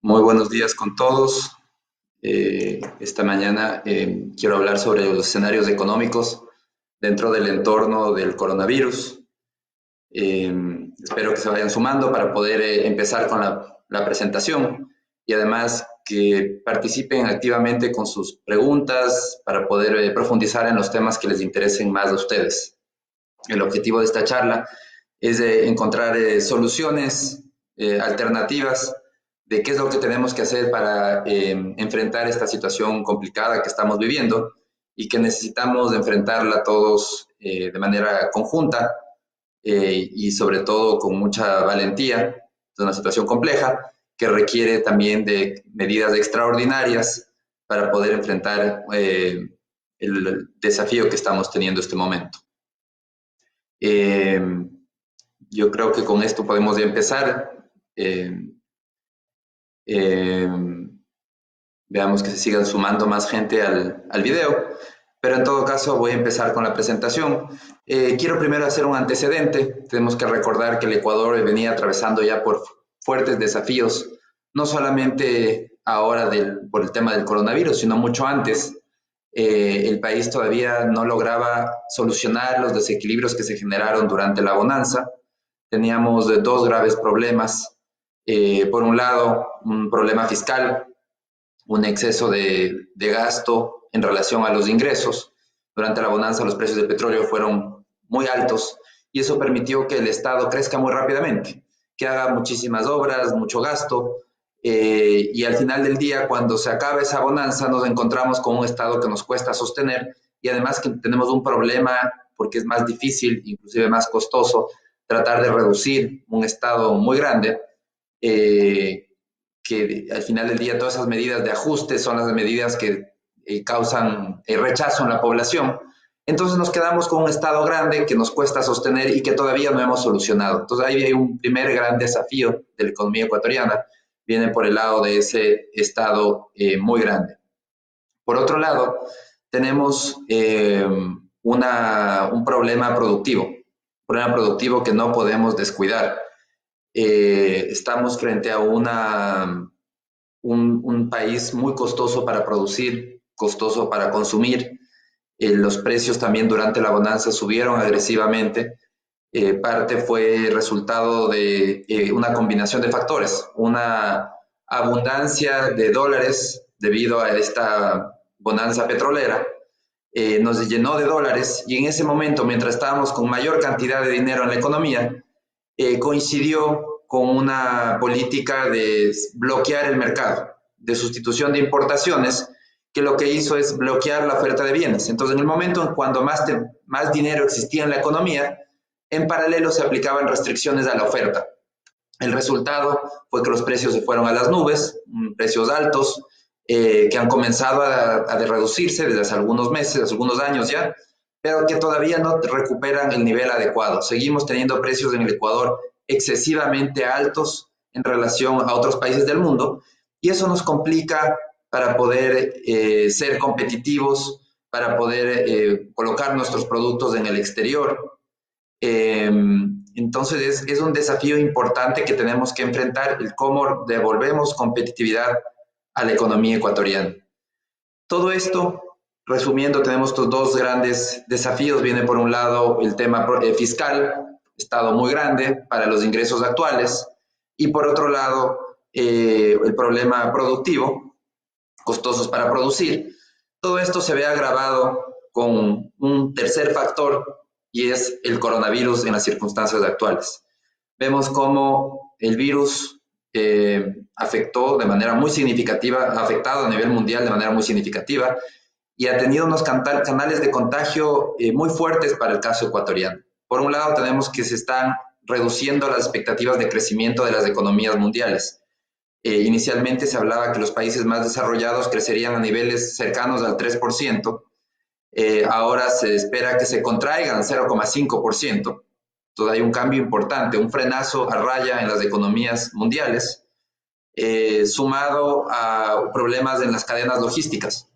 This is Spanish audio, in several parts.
Muy buenos días con todos. Esta mañana quiero hablar sobre los escenarios económicos dentro del entorno del coronavirus. Eh, Espero que se vayan sumando para poder empezar con la presentación y además que participen activamente con sus preguntas para poder profundizar en los temas que les interesen más a ustedes. El objetivo de esta charla es encontrar soluciones alternativas de qué es lo que tenemos que hacer para enfrentar esta situación complicada que estamos viviendo y que necesitamos enfrentarla todos de manera conjunta y sobre todo con mucha valentía. Es una situación compleja que requiere también de medidas extraordinarias para poder enfrentar el desafío que estamos teniendo en este momento. Eh, yo creo que con esto podemos ya empezar. Eh, eh, Veamos que se sigan sumando más gente al video, pero en todo caso voy a empezar con la presentación. Quiero primero hacer un antecedente. Tenemos que recordar que el Ecuador venía atravesando ya por fuertes desafíos, no solamente ahora por el tema del coronavirus, sino mucho antes. El país todavía no lograba solucionar los desequilibrios que se generaron durante la bonanza. Teníamos dos graves problemas. Por un lado, un problema fiscal, un exceso de gasto en relación a los ingresos. Durante la bonanza los precios del petróleo fueron muy altos y eso permitió que el Estado crezca muy rápidamente, que haga muchísimas obras, mucho gasto, y al final del día, cuando se acaba esa bonanza, nos encontramos con un Estado que nos cuesta sostener y además que tenemos un problema porque es más difícil, inclusive más costoso, tratar de reducir un Estado muy grande, que al final del día todas esas medidas de ajuste son las medidas que causan rechazo en la población. Entonces nos quedamos con un Estado grande que nos cuesta sostener y que todavía no hemos solucionado. Entonces ahí hay un primer gran desafío de la economía ecuatoriana, viene por el lado de ese Estado muy grande. Por otro lado, tenemos un problema productivo que no podemos descuidar. Estamos frente a un país muy costoso para producir, costoso para consumir. Los precios también durante la bonanza subieron agresivamente. Parte fue resultado de una combinación de factores, una abundancia de dólares debido a esta bonanza petrolera. Nos llenó de dólares y en ese momento, mientras estábamos con mayor cantidad de dinero en la economía, coincidió con una política de bloquear el mercado, de sustitución de importaciones, que lo que hizo es bloquear la oferta de bienes. Entonces, en el momento en cuando más dinero existía en la economía, en paralelo se aplicaban restricciones a la oferta. El resultado fue que los precios se fueron a las nubes, precios altos, que han comenzado a reducirse desde hace algunos meses, hace algunos años ya, pero que todavía no recuperan el nivel adecuado. Seguimos teniendo precios en el Ecuador excesivamente altos en relación a otros países del mundo y eso nos complica para poder ser competitivos, para poder colocar nuestros productos en el exterior. Entonces es un desafío importante que tenemos que enfrentar, el cómo devolvemos competitividad a la economía ecuatoriana. Todo esto, resumiendo, tenemos estos dos grandes desafíos. Viene por un lado el tema fiscal, Estado muy grande para los ingresos actuales, y por otro lado el problema productivo, costosos para producir. Todo esto se ve agravado con un tercer factor y es el coronavirus en las circunstancias actuales. Vemos cómo el virus afectó de manera muy significativa, ha afectado a nivel mundial de manera muy significativa y ha tenido unos canales de contagio muy fuertes para el caso ecuatoriano. Por un lado, tenemos que se están reduciendo las expectativas de crecimiento de las economías mundiales. Inicialmente se hablaba que los países más desarrollados crecerían a niveles cercanos al 3%. Ahora se espera que se contraigan 0,5%. Entonces hay un cambio importante, un frenazo a raya en las economías mundiales, sumado a problemas en las cadenas logísticas.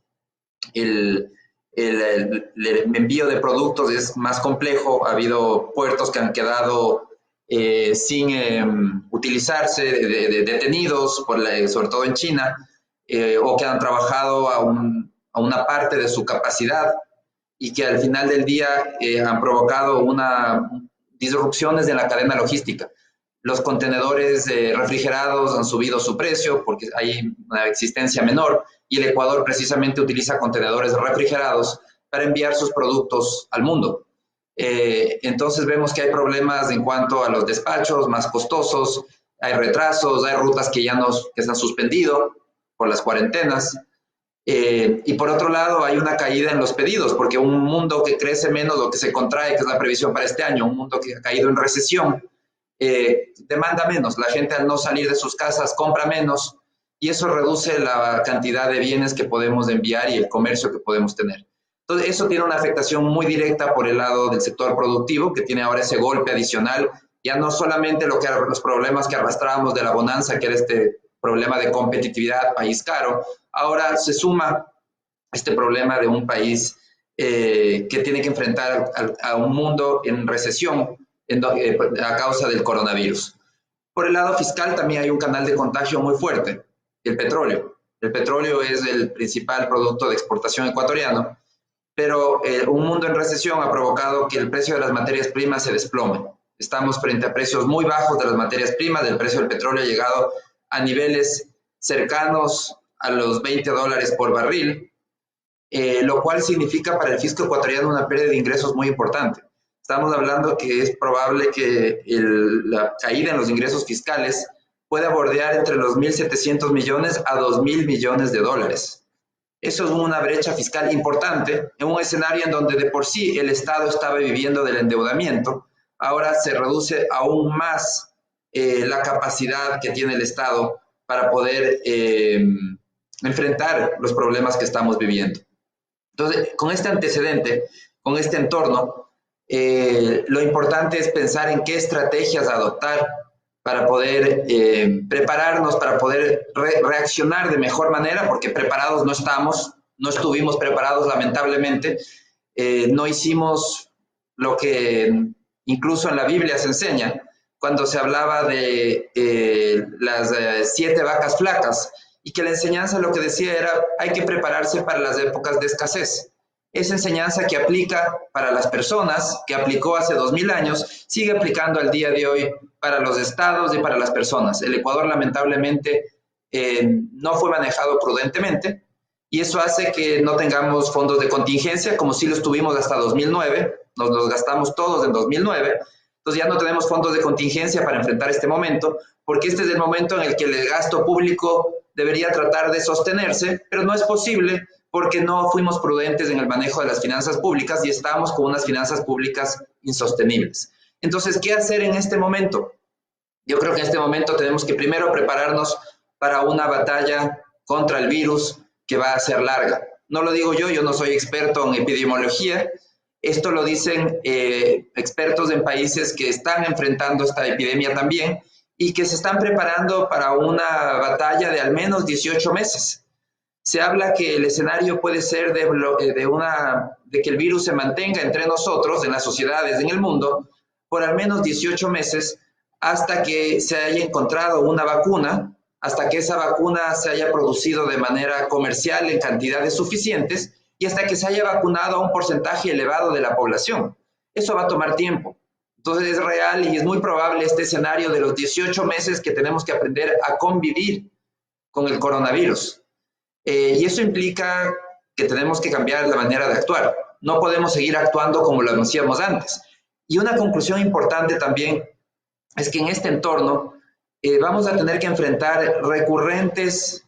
El envío de productos es más complejo, ha habido puertos que han quedado sin utilizarse, detenidos, sobre todo en China, o que han trabajado a una parte de su capacidad y que al final del día han provocado disrupciones en la cadena logística. Los contenedores refrigerados han subido su precio porque hay una existencia menor y el Ecuador precisamente utiliza contenedores refrigerados para enviar sus productos al mundo. Entonces vemos que hay problemas en cuanto a los despachos más costosos, hay retrasos, hay rutas que que se han suspendido por las cuarentenas. Y por otro lado hay una caída en los pedidos, porque un mundo que crece menos o que se contrae, que es la previsión para este año, un mundo que ha caído en recesión, demanda menos. La gente al no salir de sus casas compra menos y eso reduce la cantidad de bienes que podemos enviar y el comercio que podemos tener. Entonces eso tiene una afectación muy directa por el lado del sector productivo, que tiene ahora ese golpe adicional, ya no solamente los problemas que arrastrábamos de la bonanza, que era este problema de competitividad, país caro, ahora se suma este problema de un país que tiene que enfrentar a un mundo en recesión a causa del coronavirus. Por el lado fiscal también hay un canal de contagio muy fuerte, el petróleo. El petróleo es el principal producto de exportación ecuatoriano, pero un mundo en recesión ha provocado que el precio de las materias primas se desplome. Estamos frente a precios muy bajos de las materias primas, el precio del petróleo ha llegado a niveles cercanos a los $20 por barril, lo cual significa para el fisco ecuatoriano una pérdida de ingresos muy importante. Estamos hablando que es probable que la caída en los ingresos fiscales pueda bordear entre los 1.700 millones a 2.000 millones de dólares. Eso es una brecha fiscal importante en un escenario en donde de por sí el Estado estaba viviendo del endeudamiento. Ahora se reduce aún más la capacidad que tiene el Estado para poder enfrentar los problemas que estamos viviendo. Entonces, con este antecedente, con este entorno, lo importante es pensar en qué estrategias adoptar para poder prepararnos, para poder reaccionar de mejor manera, porque preparados no estamos, no estuvimos preparados lamentablemente, no hicimos lo que incluso en la Biblia se enseña, cuando se hablaba de las 7 vacas flacas, y que la enseñanza lo que decía era, hay que prepararse para las épocas de escasez. Esa enseñanza que aplica para las personas, que aplicó hace 2000 años, sigue aplicando al día de hoy para los estados y para las personas. El Ecuador lamentablemente no fue manejado prudentemente y eso hace que no tengamos fondos de contingencia, como sí los tuvimos hasta 2009, nos los gastamos todos en 2009, entonces ya no tenemos fondos de contingencia para enfrentar este momento, porque este es el momento en el que el gasto público debería tratar de sostenerse, pero no es posible porque no fuimos prudentes en el manejo de las finanzas públicas y estamos con unas finanzas públicas insostenibles. Entonces, ¿qué hacer en este momento? Yo creo que en este momento tenemos que primero prepararnos para una batalla contra el virus que va a ser larga. No lo digo yo no soy experto en epidemiología, esto lo dicen expertos en países que están enfrentando esta epidemia también y que se están preparando para una batalla de al menos 18 meses. Se habla que el escenario puede ser de que el virus se mantenga entre nosotros, en las sociedades, en el mundo, por al menos 18 meses hasta que se haya encontrado una vacuna, hasta que esa vacuna se haya producido de manera comercial en cantidades suficientes y hasta que se haya vacunado a un porcentaje elevado de la población. Eso va a tomar tiempo. Entonces es real y es muy probable este escenario de los 18 meses que tenemos que aprender a convivir con el coronavirus. Y eso implica que tenemos que cambiar la manera de actuar. No podemos seguir actuando como lo hacíamos antes. Y una conclusión importante también es que en este entorno vamos a tener que enfrentar recurrentes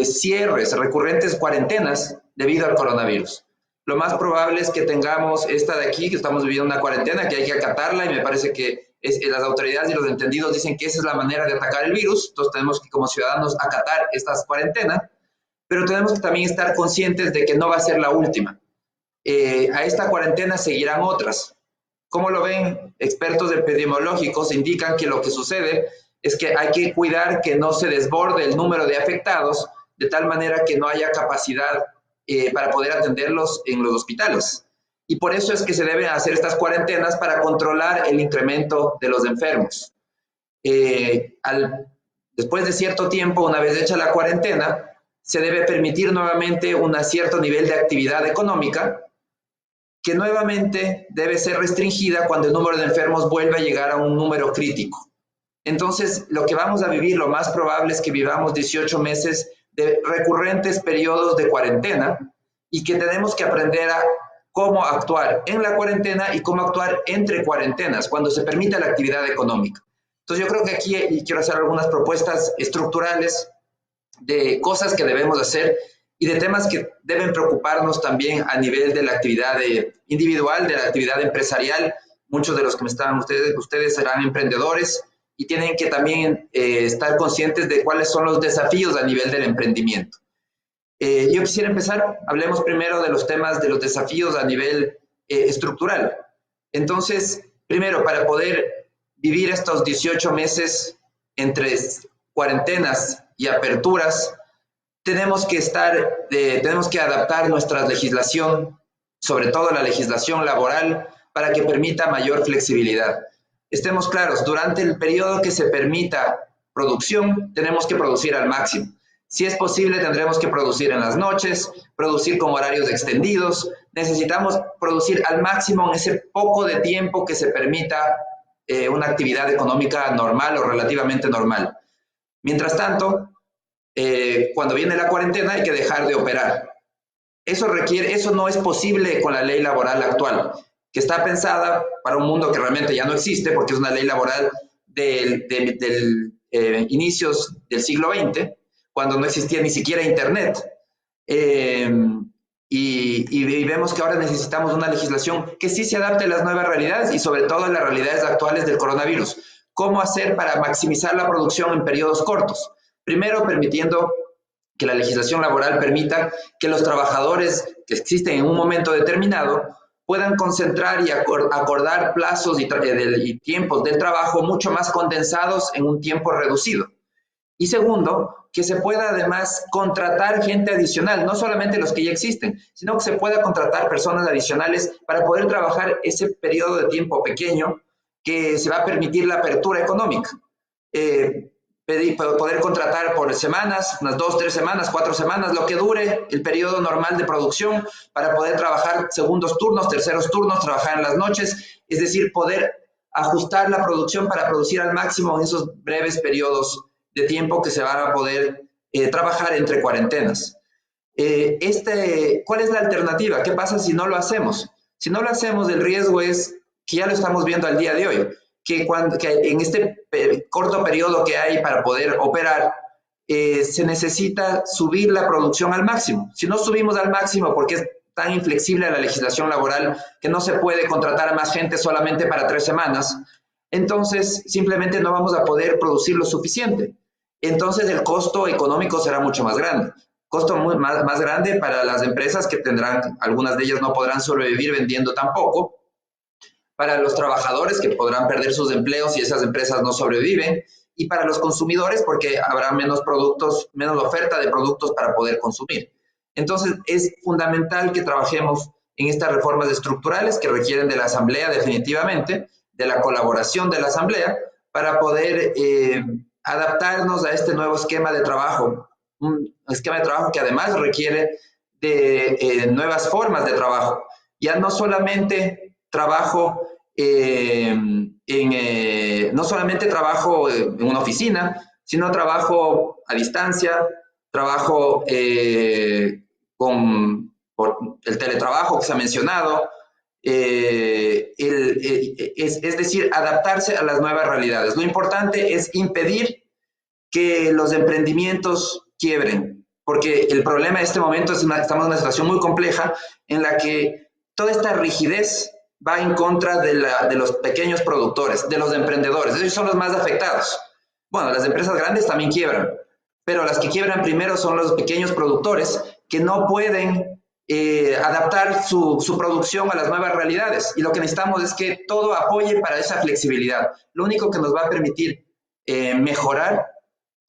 cierres, recurrentes cuarentenas debido al coronavirus. Lo más probable es que tengamos esta de aquí, que estamos viviendo una cuarentena, que hay que acatarla y me parece que las autoridades y los entendidos dicen que esa es la manera de atacar el virus, entonces tenemos que como ciudadanos acatar estas cuarentenas, pero tenemos que también estar conscientes de que no va a ser la última. A esta cuarentena seguirán otras. ¿Cómo lo ven? Expertos epidemiológicos indican que lo que sucede es que hay que cuidar que no se desborde el número de afectados de tal manera que no haya capacidad para poder atenderlos en los hospitales. y por eso es que se deben hacer estas cuarentenas para controlar el incremento de los enfermos. Después de cierto tiempo, una vez hecha la cuarentena, se debe permitir nuevamente un cierto nivel de actividad económica que nuevamente debe ser restringida cuando el número de enfermos vuelva a llegar a un número crítico. Entonces, lo que vamos a vivir, lo más probable es que vivamos 18 meses de recurrentes periodos de cuarentena y que tenemos que aprender a cómo actuar en la cuarentena y cómo actuar entre cuarentenas, cuando se permita la actividad económica. Entonces, yo creo que aquí quiero hacer algunas propuestas estructurales de cosas que debemos hacer y de temas que deben preocuparnos también a nivel de la actividad individual, de la actividad empresarial. Muchos de los que me están, ustedes serán emprendedores y tienen que también estar conscientes de cuáles son los desafíos a nivel del emprendimiento. Yo quisiera empezar, hablemos primero de los temas de los desafíos a nivel estructural. Entonces, primero, para poder vivir estos 18 meses entre cuarentenas y aperturas, tenemos que adaptar nuestra legislación, sobre todo la legislación laboral, para que permita mayor flexibilidad. Estemos claros, durante el periodo que se permita producción, tenemos que producir al máximo. Si es posible, tendremos que producir en las noches, producir con horarios extendidos. Necesitamos producir al máximo en ese poco de tiempo que se permita una actividad económica normal o relativamente normal. Mientras tanto, cuando viene la cuarentena hay que dejar de operar. Eso no es posible con la ley laboral actual, que está pensada para un mundo que realmente ya no existe, porque es una ley laboral del inicios del siglo XX, cuando no existía ni siquiera Internet. Y vemos que ahora necesitamos una legislación que sí se adapte a las nuevas realidades y sobre todo a las realidades actuales del coronavirus. ¿Cómo hacer para maximizar la producción en periodos cortos? Primero, permitiendo que la legislación laboral permita que los trabajadores que existen en un momento determinado puedan concentrar y acordar plazos y tiempos del trabajo mucho más condensados en un tiempo reducido. Y segundo, que se pueda además contratar gente adicional, no solamente los que ya existen, sino que se pueda contratar personas adicionales para poder trabajar ese periodo de tiempo pequeño que se va a permitir la apertura económica. Poder contratar por semanas, unas 2, 3 semanas, 4 semanas, lo que dure el periodo normal de producción para poder trabajar segundos turnos, terceros turnos, trabajar en las noches, es decir, poder ajustar la producción para producir al máximo en esos breves periodos de tiempo que se van a poder trabajar entre cuarentenas. ¿Cuál es la alternativa? ¿Qué pasa si no lo hacemos? Si no lo hacemos, el riesgo es que ya lo estamos viendo al día de hoy, que en este corto periodo que hay para poder operar, se necesita subir la producción al máximo. Si no subimos al máximo porque es tan inflexible la legislación laboral que no se puede contratar a más gente solamente para 3 semanas, entonces simplemente no vamos a poder producir lo suficiente. Entonces el costo económico será mucho más grande. Costo más grande para las empresas que tendrán, algunas de ellas no podrán sobrevivir vendiendo tampoco, para los trabajadores que podrán perder sus empleos si esas empresas no sobreviven, y para los consumidores porque habrá menos productos, menos oferta de productos para poder consumir. Entonces es fundamental que trabajemos en estas reformas estructurales que requieren de la Asamblea definitivamente, de la colaboración de la Asamblea, para poder adaptarnos a este nuevo esquema de trabajo, un esquema de trabajo que además requiere de nuevas formas de trabajo. Ya no solamente trabajo no solamente trabajo en una oficina, sino trabajo a distancia, trabajo por el teletrabajo que se ha mencionado, es decir, adaptarse a las nuevas realidades. Lo importante es impedir que los emprendimientos quiebren, porque el problema de este momento es estamos en una situación muy compleja en la que toda esta rigidez va en contra de los pequeños productores, de los emprendedores. Ellos son los más afectados. Bueno, las empresas grandes también quiebran, pero las que quiebran primero son los pequeños productores que no pueden adaptar su producción a las nuevas realidades. Y lo que necesitamos es que todo apoye para esa flexibilidad. Lo único que nos va a permitir mejorar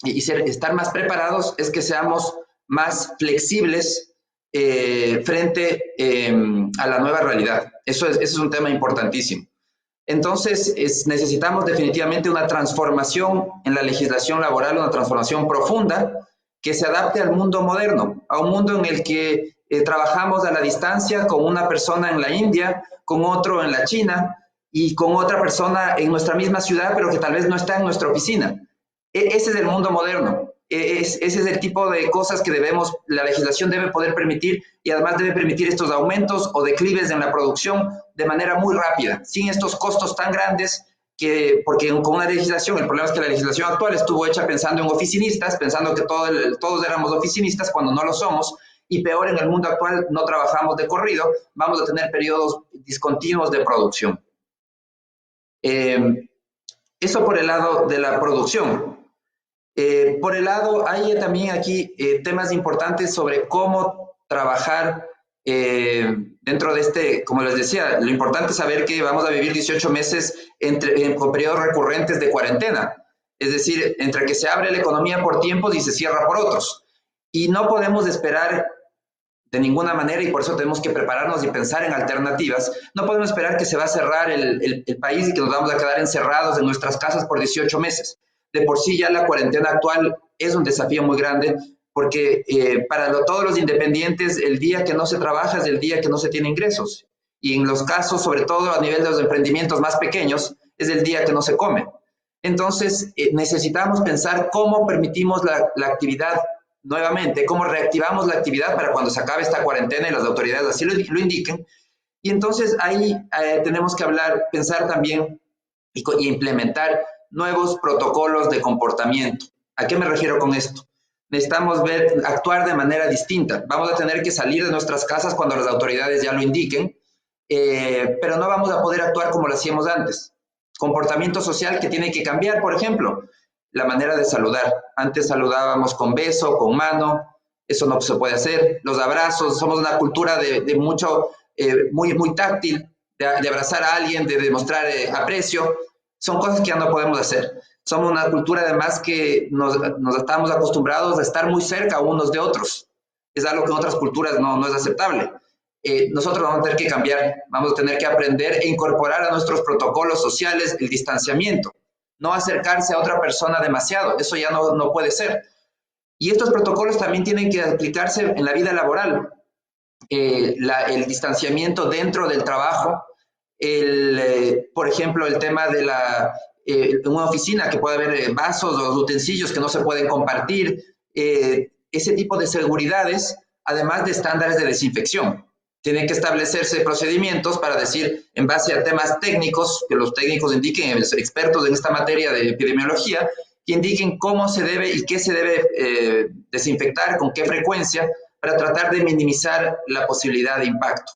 y estar más preparados es que seamos más flexibles frente a la nueva realidad. Eso es un tema importantísimo. Entonces, necesitamos definitivamente una transformación en la legislación laboral, una transformación profunda que se adapte al mundo moderno, a un mundo en el que trabajamos a la distancia con una persona en la India, con otro en la China y con otra persona en nuestra misma ciudad, pero que tal vez no está en nuestra oficina. Ese es el mundo moderno. Ese es el tipo de cosas que la legislación debe poder permitir, y además debe permitir estos aumentos o declives en la producción de manera muy rápida, sin estos costos tan grandes, porque con una legislación, el problema es que la legislación actual estuvo hecha pensando en oficinistas, pensando que todos éramos oficinistas cuando no lo somos, y peor, en el mundo actual no trabajamos de corrido, vamos a tener periodos discontinuos de producción. Eso por el lado de la producción. Por el lado, hay también aquí temas importantes sobre cómo trabajar dentro de como les decía, lo importante es saber que vamos a vivir 18 meses con periodos recurrentes de cuarentena, es decir, entre que se abre la economía por tiempos y se cierra por otros. Y no podemos esperar de ninguna manera, y por eso tenemos que prepararnos y pensar en alternativas. No podemos esperar que se va a cerrar el país y que nos vamos a quedar encerrados en nuestras casas por 18 meses. De por sí ya la cuarentena actual es un desafío muy grande, porque para todos los independientes el día que no se trabaja es el día que no se tiene ingresos. Y en los casos, sobre todo a nivel de los emprendimientos más pequeños, es el día que no se come. Entonces necesitamos pensar cómo permitimos la actividad nuevamente, cómo reactivamos la actividad para cuando se acabe esta cuarentena y las autoridades así lo indiquen. Y entonces ahí tenemos que pensar también y implementar nuevos protocolos de comportamiento. ¿A qué me refiero con esto? Necesitamos actuar de manera distinta. Vamos a tener que salir de nuestras casas cuando las autoridades ya lo indiquen, pero no vamos a poder actuar como lo hacíamos antes. Comportamiento social que tiene que cambiar, por ejemplo, la manera de saludar. Antes saludábamos con beso, con mano, eso no se puede hacer. Los abrazos, somos una cultura de mucho, muy táctil, de abrazar a alguien, de demostrar aprecio. Son cosas que ya no podemos hacer. Somos una cultura además que nos estamos acostumbrados a estar muy cerca unos de otros. Es algo que en otras culturas no es aceptable. Nosotros vamos a tener que cambiar, vamos a tener que aprender e incorporar a nuestros protocolos sociales el distanciamiento. No acercarse a otra persona demasiado, eso ya no puede ser. Y estos protocolos también tienen que aplicarse en la vida laboral. El distanciamiento dentro del trabajo, por ejemplo, el tema de una oficina que puede haber vasos o utensilios que no se pueden compartir, ese tipo de seguridades, además de estándares de desinfección. Tienen que establecerse procedimientos para decir, en base a temas técnicos, que los técnicos indiquen, los expertos en esta materia de epidemiología, que indiquen cómo se debe y qué se debe desinfectar, con qué frecuencia, para tratar de minimizar la posibilidad de impacto.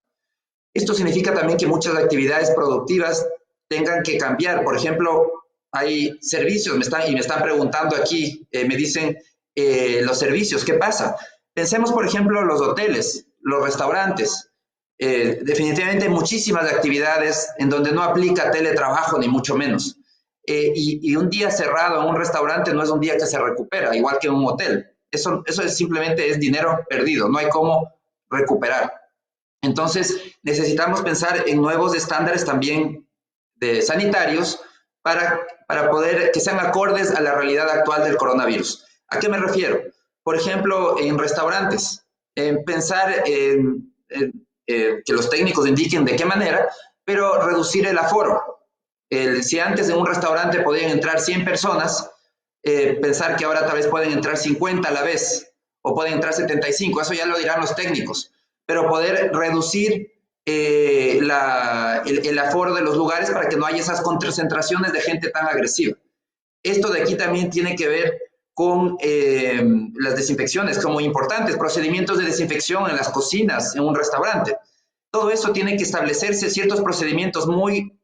Esto significa también que muchas actividades productivas tengan que cambiar. Por ejemplo, hay servicios, me están preguntando aquí, me dicen los servicios, ¿qué pasa? Pensemos, por ejemplo, los hoteles, los restaurantes. Definitivamente hay muchísimas actividades en donde no aplica teletrabajo, ni mucho menos. Y un día cerrado en un restaurante no es un día que se recupera, igual que en un hotel. Eso simplemente es dinero perdido, no hay cómo recuperar. Entonces, necesitamos pensar en nuevos estándares también sanitarios para poder que sean acordes a la realidad actual del coronavirus. ¿A qué me refiero? Por ejemplo, en restaurantes, pensar que los técnicos indiquen de qué manera, pero reducir el aforo. Si antes en un restaurante podían entrar 100 personas, pensar que ahora tal vez pueden entrar 50 a la vez, o pueden entrar 75, eso ya lo dirán los técnicos, pero poder reducir el aforo de los lugares para que no haya esas concentraciones de gente tan agresiva. Esto de aquí también tiene que ver con las desinfecciones, como importantes, procedimientos de desinfección en las cocinas, en un restaurante. Todo eso tiene que establecerse ciertos procedimientos muy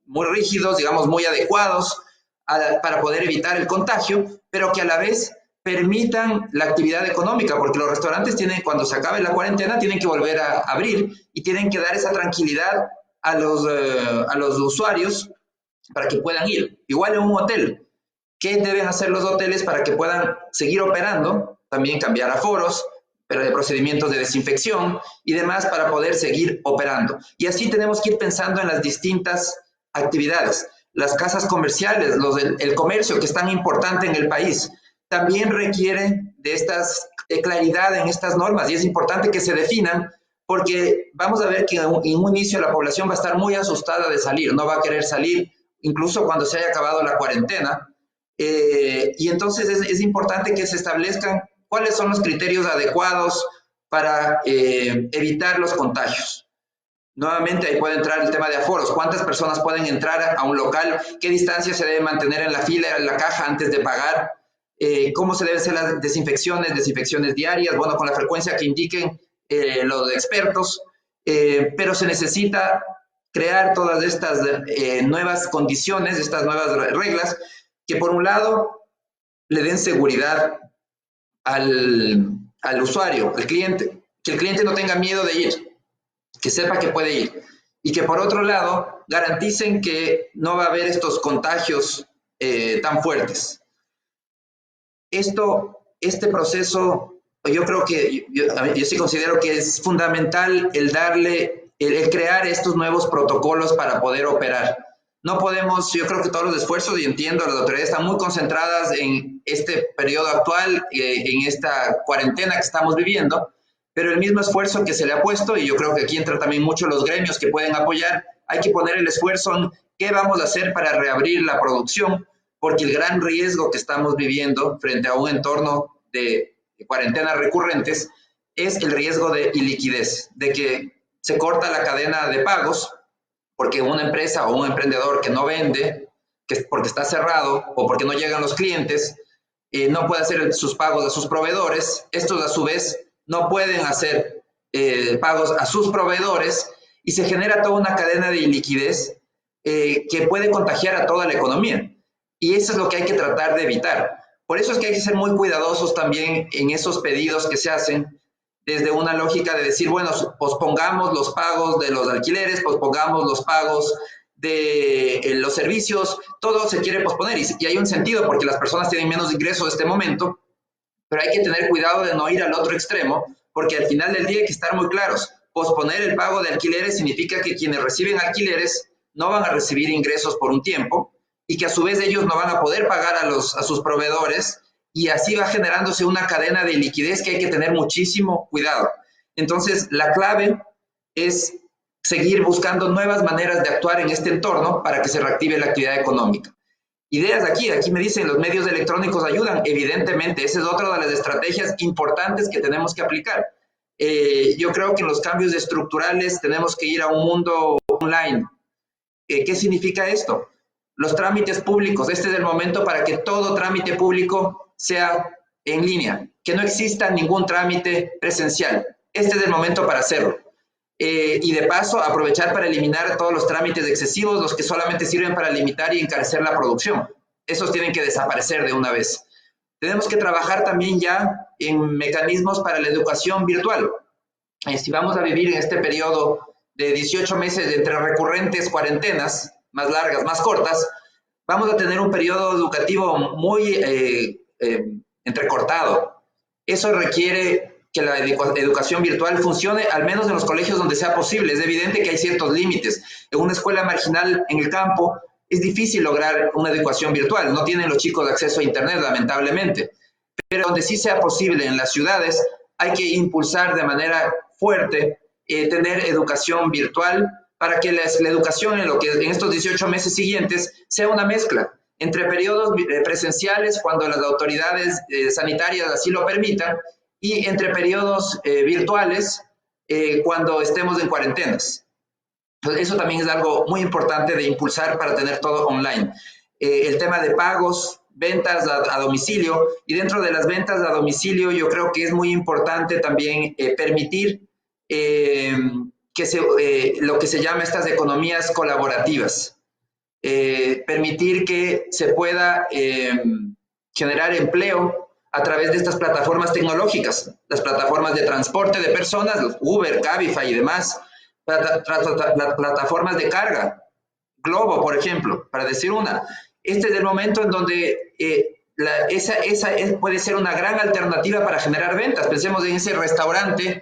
rígidos, digamos, muy adecuados para poder evitar el contagio, pero que a la vez permitan la actividad económica, porque los restaurantes cuando se acabe la cuarentena, tienen que volver a abrir y tienen que dar esa tranquilidad a los usuarios para que puedan ir. Igual en un hotel, ¿qué deben hacer los hoteles para que puedan seguir operando? También cambiar aforos, pero de procedimientos de desinfección y demás para poder seguir operando. Y así tenemos que ir pensando en las distintas actividades. Las casas comerciales, el comercio, que es tan importante en el país, también requiere de estas claridad en estas normas, y es importante que se definan, porque vamos a ver que en un inicio la población va a estar muy asustada de salir, no va a querer salir incluso cuando se haya acabado la cuarentena, y entonces es importante que se establezcan cuáles son los criterios adecuados para evitar los contagios. Nuevamente ahí puede entrar el tema de aforos, cuántas personas pueden entrar a un local, qué distancia se debe mantener en la fila, en la caja antes de pagar, cómo se deben hacer las desinfecciones diarias, bueno, con la frecuencia que indiquen los expertos, pero se necesita crear todas estas nuevas condiciones, estas nuevas reglas, que por un lado le den seguridad al usuario, al cliente, que el cliente no tenga miedo de ir, que sepa que puede ir, y que por otro lado garanticen que no va a haber estos contagios tan fuertes. Este proceso, yo creo que, yo sí considero que es fundamental el crear estos nuevos protocolos para poder operar. No podemos, yo creo que todos los esfuerzos, y entiendo, las autoridades están muy concentradas en este periodo actual, en esta cuarentena que estamos viviendo, pero el mismo esfuerzo que se le ha puesto, y yo creo que aquí entran también mucho los gremios que pueden apoyar, hay que poner el esfuerzo en qué vamos a hacer para reabrir la producción, porque el gran riesgo que estamos viviendo frente a un entorno de cuarentenas recurrentes es el riesgo de iliquidez, de que se corta la cadena de pagos, porque una empresa o un emprendedor que no vende, porque está cerrado o porque no llegan los clientes, no puede hacer sus pagos a sus proveedores. Estos a su vez no pueden hacer pagos a sus proveedores y se genera toda una cadena de iliquidez que puede contagiar a toda la economía. Y eso es lo que hay que tratar de evitar. Por eso es que hay que ser muy cuidadosos también en esos pedidos que se hacen, desde una lógica de decir, bueno, pospongamos los pagos de los alquileres, pospongamos los pagos de los servicios, todo se quiere posponer y hay un sentido porque las personas tienen menos ingresos en este momento, pero hay que tener cuidado de no ir al otro extremo, porque al final del día hay que estar muy claros. Posponer el pago de alquileres significa que quienes reciben alquileres no van a recibir ingresos por un tiempo y que a su vez ellos no van a poder pagar a sus proveedores, y así va generándose una cadena de liquidez que hay que tener muchísimo cuidado. Entonces, la clave es seguir buscando nuevas maneras de actuar en este entorno para que se reactive la actividad económica. Ideas aquí me dicen, los medios electrónicos ayudan, evidentemente, esa es otra de las estrategias importantes que tenemos que aplicar. Yo creo que en los cambios estructurales tenemos que ir a un mundo online. ¿Qué significa esto? Los trámites públicos, este es el momento para que todo trámite público sea en línea, que no exista ningún trámite presencial. Este es el momento para hacerlo. Y de paso, aprovechar para eliminar todos los trámites excesivos, los que solamente sirven para limitar y encarecer la producción. Esos tienen que desaparecer de una vez. Tenemos que trabajar también ya en mecanismos para la educación virtual. Si vamos a vivir en este periodo de 18 meses entre recurrentes cuarentenas, más largas, más cortas, vamos a tener un periodo educativo muy entrecortado. Eso requiere que la educación virtual funcione, al menos en los colegios donde sea posible. Es evidente que hay ciertos límites. En una escuela marginal en el campo es difícil lograr una educación virtual. No tienen los chicos acceso a internet, lamentablemente. Pero donde sí sea posible, en las ciudades, hay que impulsar de manera fuerte tener educación virtual para que la educación en estos 18 meses siguientes sea una mezcla entre periodos presenciales cuando las autoridades sanitarias así lo permitan y entre periodos virtuales cuando estemos en cuarentenas. Entonces, eso también es algo muy importante de impulsar para tener todo online. El tema de pagos, ventas a domicilio, y dentro de las ventas a domicilio yo creo que es muy importante también permitir lo que se llama estas economías colaborativas. Permitir que se pueda generar empleo a través de estas plataformas tecnológicas, las plataformas de transporte de personas, Uber, Cabify y demás, plataformas de carga, Globo, por ejemplo, para decir una. Este es el momento en donde puede ser una gran alternativa para generar ventas. Pensemos en ese restaurante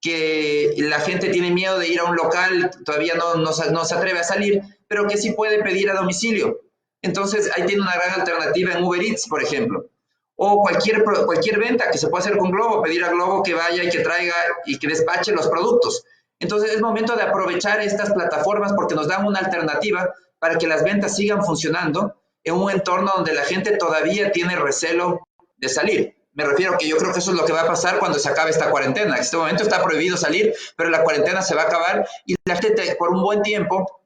que la gente tiene miedo de ir a un local, todavía no se atreve a salir, pero que sí puede pedir a domicilio. Entonces, ahí tiene una gran alternativa en Uber Eats, por ejemplo. O cualquier venta que se pueda hacer con Globo, pedir a Globo que vaya y que traiga y que despache los productos. Entonces, es momento de aprovechar estas plataformas porque nos dan una alternativa para que las ventas sigan funcionando en un entorno donde la gente todavía tiene recelo de salir. Me refiero que yo creo que eso es lo que va a pasar cuando se acabe esta cuarentena. En este momento está prohibido salir, pero la cuarentena se va a acabar y la gente por un buen tiempo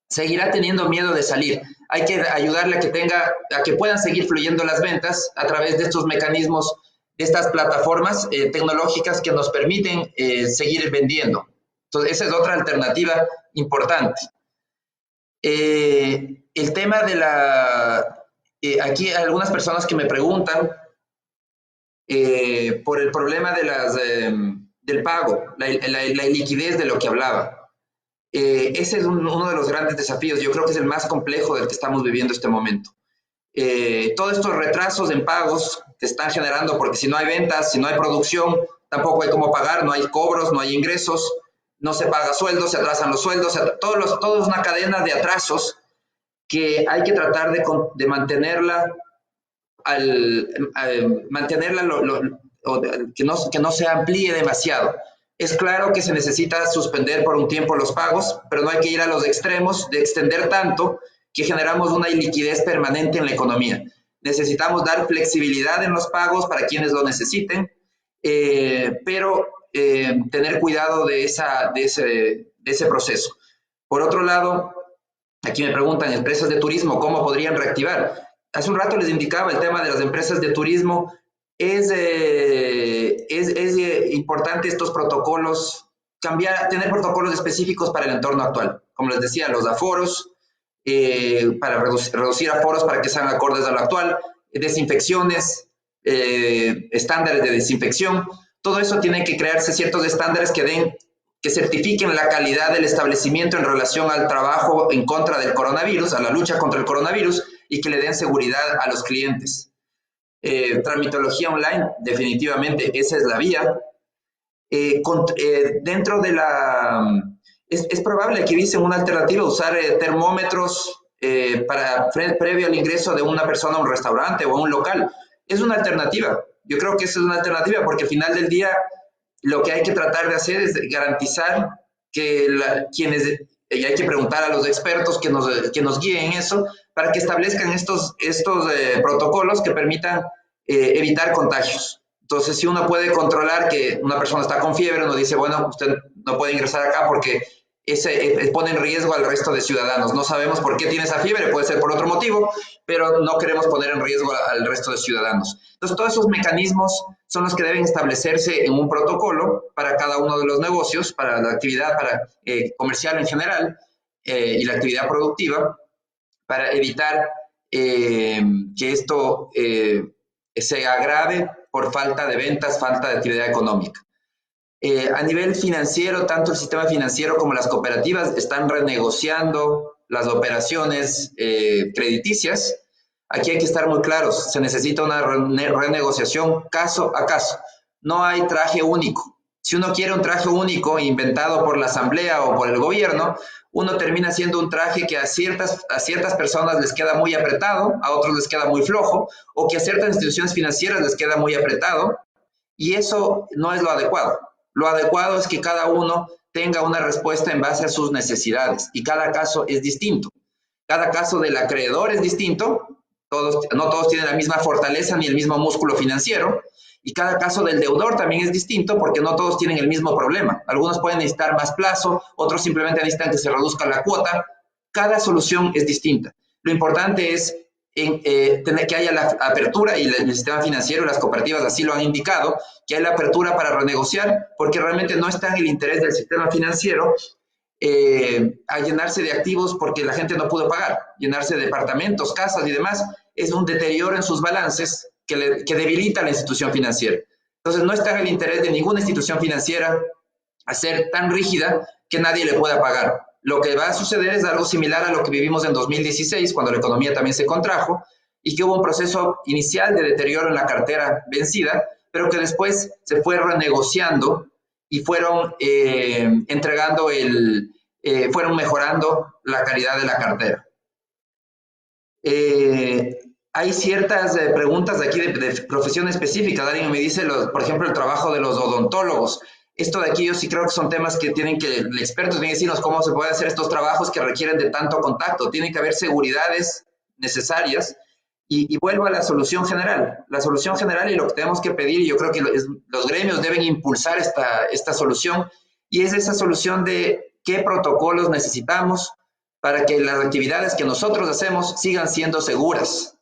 seguirá teniendo miedo de salir. Hay que ayudarle a que puedan seguir fluyendo las ventas a través de estos mecanismos, de estas plataformas tecnológicas que nos permiten seguir vendiendo. Entonces, esa es otra alternativa importante. El tema de aquí hay algunas personas que me preguntan por el problema del pago, la liquidez de lo que hablaba. Ese es uno de los grandes desafíos, yo creo que es el más complejo del que estamos viviendo este momento. Todos estos retrasos en pagos que están generando, porque si no hay ventas, si no hay producción, tampoco hay cómo pagar, no hay cobros, no hay ingresos, no se paga sueldos, se atrasan los sueldos, todo es una cadena de atrasos que hay que tratar de mantenerla, que no se amplíe demasiado. Es claro que se necesita suspender por un tiempo los pagos, pero no hay que ir a los extremos de extender tanto que generamos una iliquidez permanente en la economía. Necesitamos dar flexibilidad en los pagos para quienes lo necesiten, pero tener cuidado de ese proceso. Por otro lado, aquí me preguntan, empresas de turismo, ¿cómo podrían reactivar? Hace un rato les indicaba el tema de las empresas de turismo. Es importante estos protocolos, tener protocolos específicos para el entorno actual. Como les decía, los aforos, para reducir aforos para que sean acordes a lo actual, desinfecciones, estándares de desinfección. Todo eso tiene que crearse ciertos estándares que certifiquen la calidad del establecimiento en relación al trabajo en contra del coronavirus, a la lucha contra el coronavirus, y que le den seguridad a los clientes. Tramitología online, definitivamente esa es la vía. Dentro de es probable que hubiese una alternativa, usar termómetros previo al ingreso de una persona a un restaurante o a un local. Es una alternativa. Yo creo que esa es una alternativa porque al final del día lo que hay que tratar de hacer es garantizar que y hay que preguntar a los expertos que nos guíen eso para que establezcan estos protocolos que permitan evitar contagios. Entonces, si uno puede controlar que una persona está con fiebre, uno dice, bueno, usted no puede ingresar acá porque pone en riesgo al resto de ciudadanos. No sabemos por qué tiene esa fiebre, puede ser por otro motivo, pero no queremos poner en riesgo al resto de ciudadanos. Entonces, todos esos mecanismos son los que deben establecerse en un protocolo para cada uno de los negocios, para la actividad comercial en general y la actividad productiva, para evitar que esto se agrave por falta de ventas, falta de actividad económica. A nivel financiero, tanto el sistema financiero como las cooperativas están renegociando las operaciones crediticias. Aquí hay que estar muy claros, se necesita una renegociación caso a caso. No hay traje único. Si uno quiere un traje único inventado por la asamblea o por el gobierno, uno termina siendo un traje que a ciertas personas les queda muy apretado, a otros les queda muy flojo, o que a ciertas instituciones financieras les queda muy apretado, y eso no es lo adecuado. Lo adecuado es que cada uno tenga una respuesta en base a sus necesidades, y cada caso es distinto. Cada caso del acreedor es distinto, no todos tienen la misma fortaleza ni el mismo músculo financiero, y cada caso del deudor también es distinto porque no todos tienen el mismo problema. Algunos pueden necesitar más plazo, otros simplemente necesitan que se reduzca la cuota. Cada solución es distinta. Lo importante es tener que haya la apertura, y el sistema financiero y las cooperativas así lo han indicado, que haya la apertura para renegociar, porque realmente no está en el interés del sistema financiero a llenarse de activos porque la gente no pudo pagar. Llenarse de departamentos, casas y demás es un deterioro en sus balances que debilita a la institución financiera. Entonces, no está en el interés de ninguna institución financiera hacer tan rígida que nadie le pueda pagar. Lo que va a suceder es algo similar a lo que vivimos en 2016, cuando la economía también se contrajo, y que hubo un proceso inicial de deterioro en la cartera vencida, pero que después se fue renegociando y fueron fueron mejorando la calidad de la cartera. Hay ciertas preguntas de aquí de profesión específica. Alguien me dice, por ejemplo, el trabajo de los odontólogos. Esto de aquí yo sí creo que son temas que el experto tiene que decirnos cómo se puede hacer estos trabajos que requieren de tanto contacto. Tiene que haber seguridades necesarias y vuelvo a la solución general. La solución general y lo que tenemos que pedir, y yo creo que los gremios deben impulsar esta solución, y es esa solución de qué protocolos necesitamos para que las actividades que nosotros hacemos sigan siendo seguras.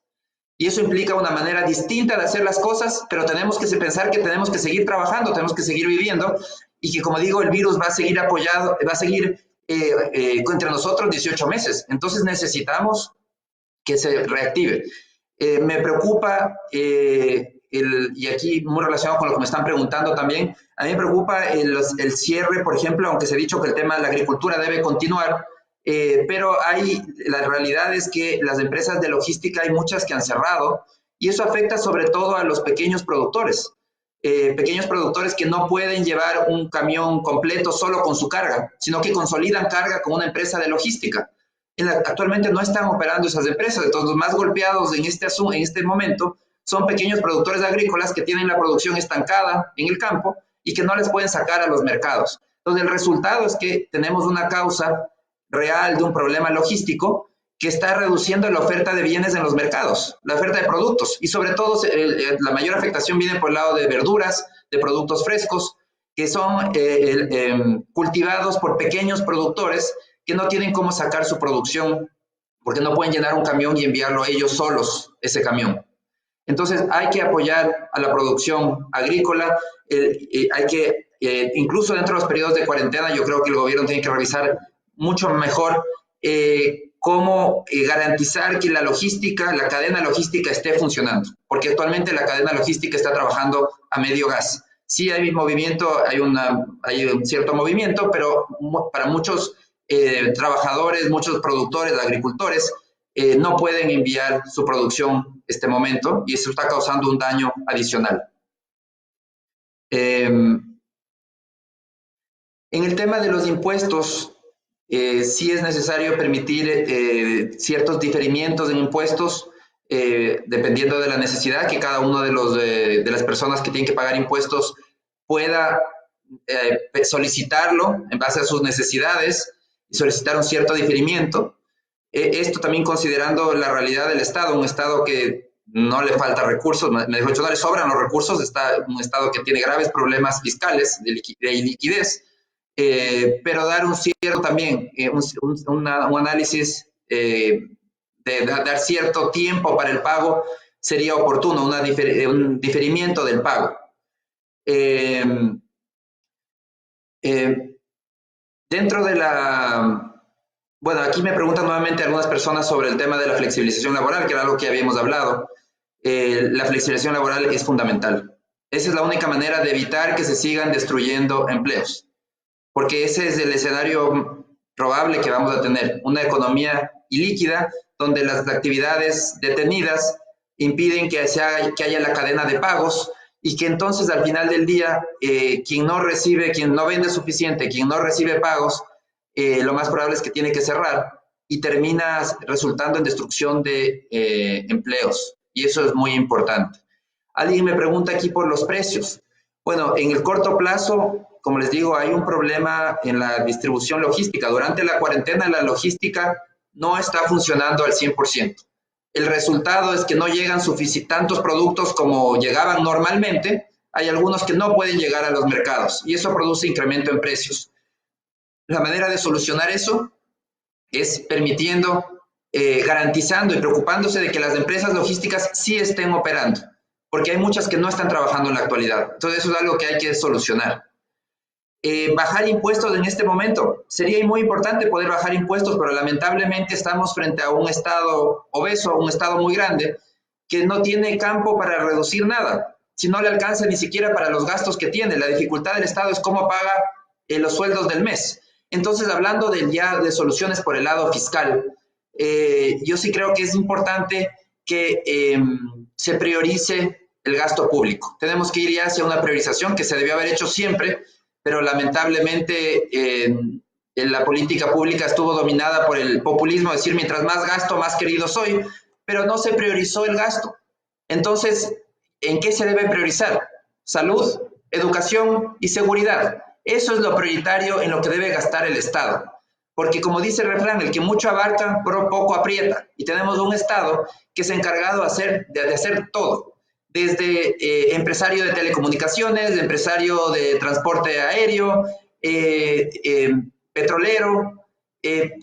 Y eso implica una manera distinta de hacer las cosas, pero tenemos que pensar que tenemos que seguir trabajando, tenemos que seguir viviendo, y que, como digo, el virus va a seguir entre nosotros 18 meses. Entonces necesitamos que se reactive. Me preocupa, y aquí muy relacionado con lo que me están preguntando también, a mí me preocupa el cierre, por ejemplo, aunque se ha dicho que el tema de la agricultura debe continuar, pero la realidad es que las empresas de logística hay muchas que han cerrado, y eso afecta sobre todo a los pequeños productores que no pueden llevar un camión completo solo con su carga, sino que consolidan carga con una empresa de logística. Actualmente no están operando esas empresas, entonces los más golpeados en este momento son pequeños productores agrícolas que tienen la producción estancada en el campo y que no les pueden sacar a los mercados. Entonces el resultado es que tenemos una causa real de un problema logístico que está reduciendo la oferta de bienes en los mercados, la oferta de productos, y sobre todo la mayor afectación viene por el lado de verduras, de productos frescos, que son cultivados por pequeños productores que no tienen cómo sacar su producción porque no pueden llenar un camión y enviarlo ellos solos, ese camión. Entonces hay que apoyar a la producción agrícola, incluso dentro de los periodos de cuarentena, yo creo que el gobierno tiene que revisar mucho mejor cómo garantizar que la cadena logística esté funcionando, porque actualmente la cadena logística está trabajando a medio gas. Sí hay movimiento, hay un cierto movimiento, pero para muchos trabajadores, muchos productores, agricultores, no pueden enviar su producción este momento, y eso está causando un daño adicional. En el tema de los impuestos, sí es necesario permitir ciertos diferimientos en impuestos, dependiendo de la necesidad, que cada uno de las personas que tienen que pagar impuestos pueda solicitarlo en base a sus necesidades y solicitar un cierto diferimiento. Esto también considerando la realidad del Estado, un Estado que no le falta recursos, mejor dicho, no le sobran los recursos, un Estado que tiene graves problemas fiscales de liquidez, pero dar un cierto también, un análisis de dar cierto tiempo para el pago sería oportuno, un diferimiento del pago. Dentro de bueno, aquí me preguntan nuevamente algunas personas sobre el tema de la flexibilización laboral, que era algo que habíamos hablado. La flexibilización laboral es fundamental. Esa es la única manera de evitar que se sigan destruyendo empleos, porque ese es el escenario probable que vamos a tener, una economía ilíquida donde las actividades detenidas impiden que haya la cadena de pagos, y que entonces al final del día quien no vende suficiente, quien no recibe pagos, lo más probable es que tiene que cerrar y termina resultando en destrucción de empleos, y eso es muy importante. Alguien me pregunta aquí por los precios. Bueno, en el corto plazo, como les digo, hay un problema en la distribución logística. Durante la cuarentena la logística no está funcionando al 100%. El resultado es que no llegan tantos productos como llegaban normalmente. Hay algunos que no pueden llegar a los mercados y eso produce incremento en precios. La manera de solucionar eso es permitiendo, garantizando y preocupándose de que las empresas logísticas sí estén operando, porque hay muchas que no están trabajando en la actualidad. Entonces eso es algo que hay que solucionar. Bajar impuestos en este momento. Sería muy importante poder bajar impuestos, pero lamentablemente estamos frente a un Estado obeso, un Estado muy grande, que no tiene campo para reducir nada, si no le alcanza ni siquiera para los gastos que tiene. La dificultad del Estado es cómo paga los sueldos del mes. Entonces, hablando ya de soluciones por el lado fiscal, yo sí creo que es importante que se priorice el gasto público. Tenemos que ir ya hacia una priorización que se debió haber hecho siempre, pero lamentablemente la política pública estuvo dominada por el populismo, decir mientras más gasto, más querido soy, pero no se priorizó el gasto. Entonces, ¿en qué se debe priorizar? Salud, educación y seguridad. Eso es lo prioritario en lo que debe gastar el Estado. Porque como dice el refrán, el que mucho abarca, poco aprieta. Y tenemos un Estado que se ha encargado de hacer todo. Desde empresario de telecomunicaciones, de empresario de transporte aéreo, petrolero,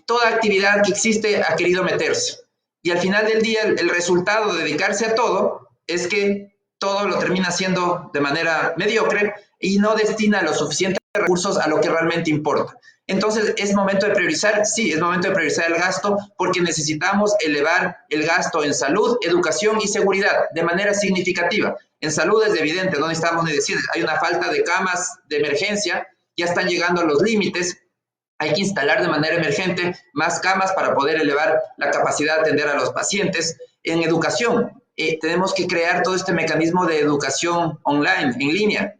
toda actividad que existe ha querido meterse. Y al final del día, el resultado de dedicarse a todo es que todo lo termina haciendo de manera mediocre y no destina los suficientes recursos a lo que realmente importa. Entonces, ¿es momento de priorizar? Sí, es momento de priorizar el gasto porque necesitamos elevar el gasto en salud, educación y seguridad de manera significativa. En salud es evidente, no necesitamos ni decir, hay una falta de camas de emergencia, ya están llegando a los límites, hay que instalar de manera emergente más camas para poder elevar la capacidad de atender a los pacientes. En educación, tenemos que crear todo este mecanismo de educación online, en línea.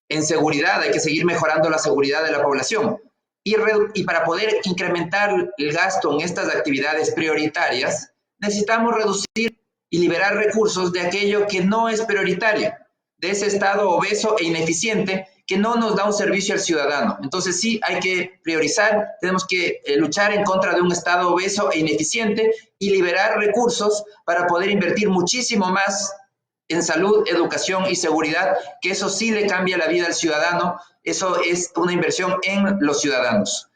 En seguridad, hay que seguir mejorando la seguridad de la población. Y para poder incrementar el gasto en estas actividades prioritarias, necesitamos reducir y liberar recursos de aquello que no es prioritario, de ese Estado obeso e ineficiente que no nos da un servicio al ciudadano. Entonces sí, hay que priorizar, tenemos que luchar en contra de un Estado obeso e ineficiente y liberar recursos para poder invertir muchísimo más en salud, educación y seguridad, que eso sí le cambia la vida al ciudadano, eso es una inversión en los ciudadanos.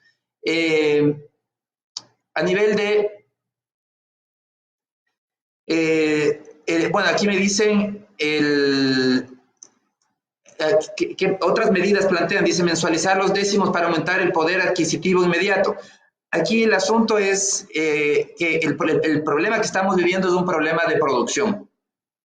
A nivel de... bueno, aquí me dicen que otras medidas plantean, dice mensualizar los décimos para aumentar el poder adquisitivo inmediato. Aquí el asunto es que el problema que estamos viviendo es un problema de producción.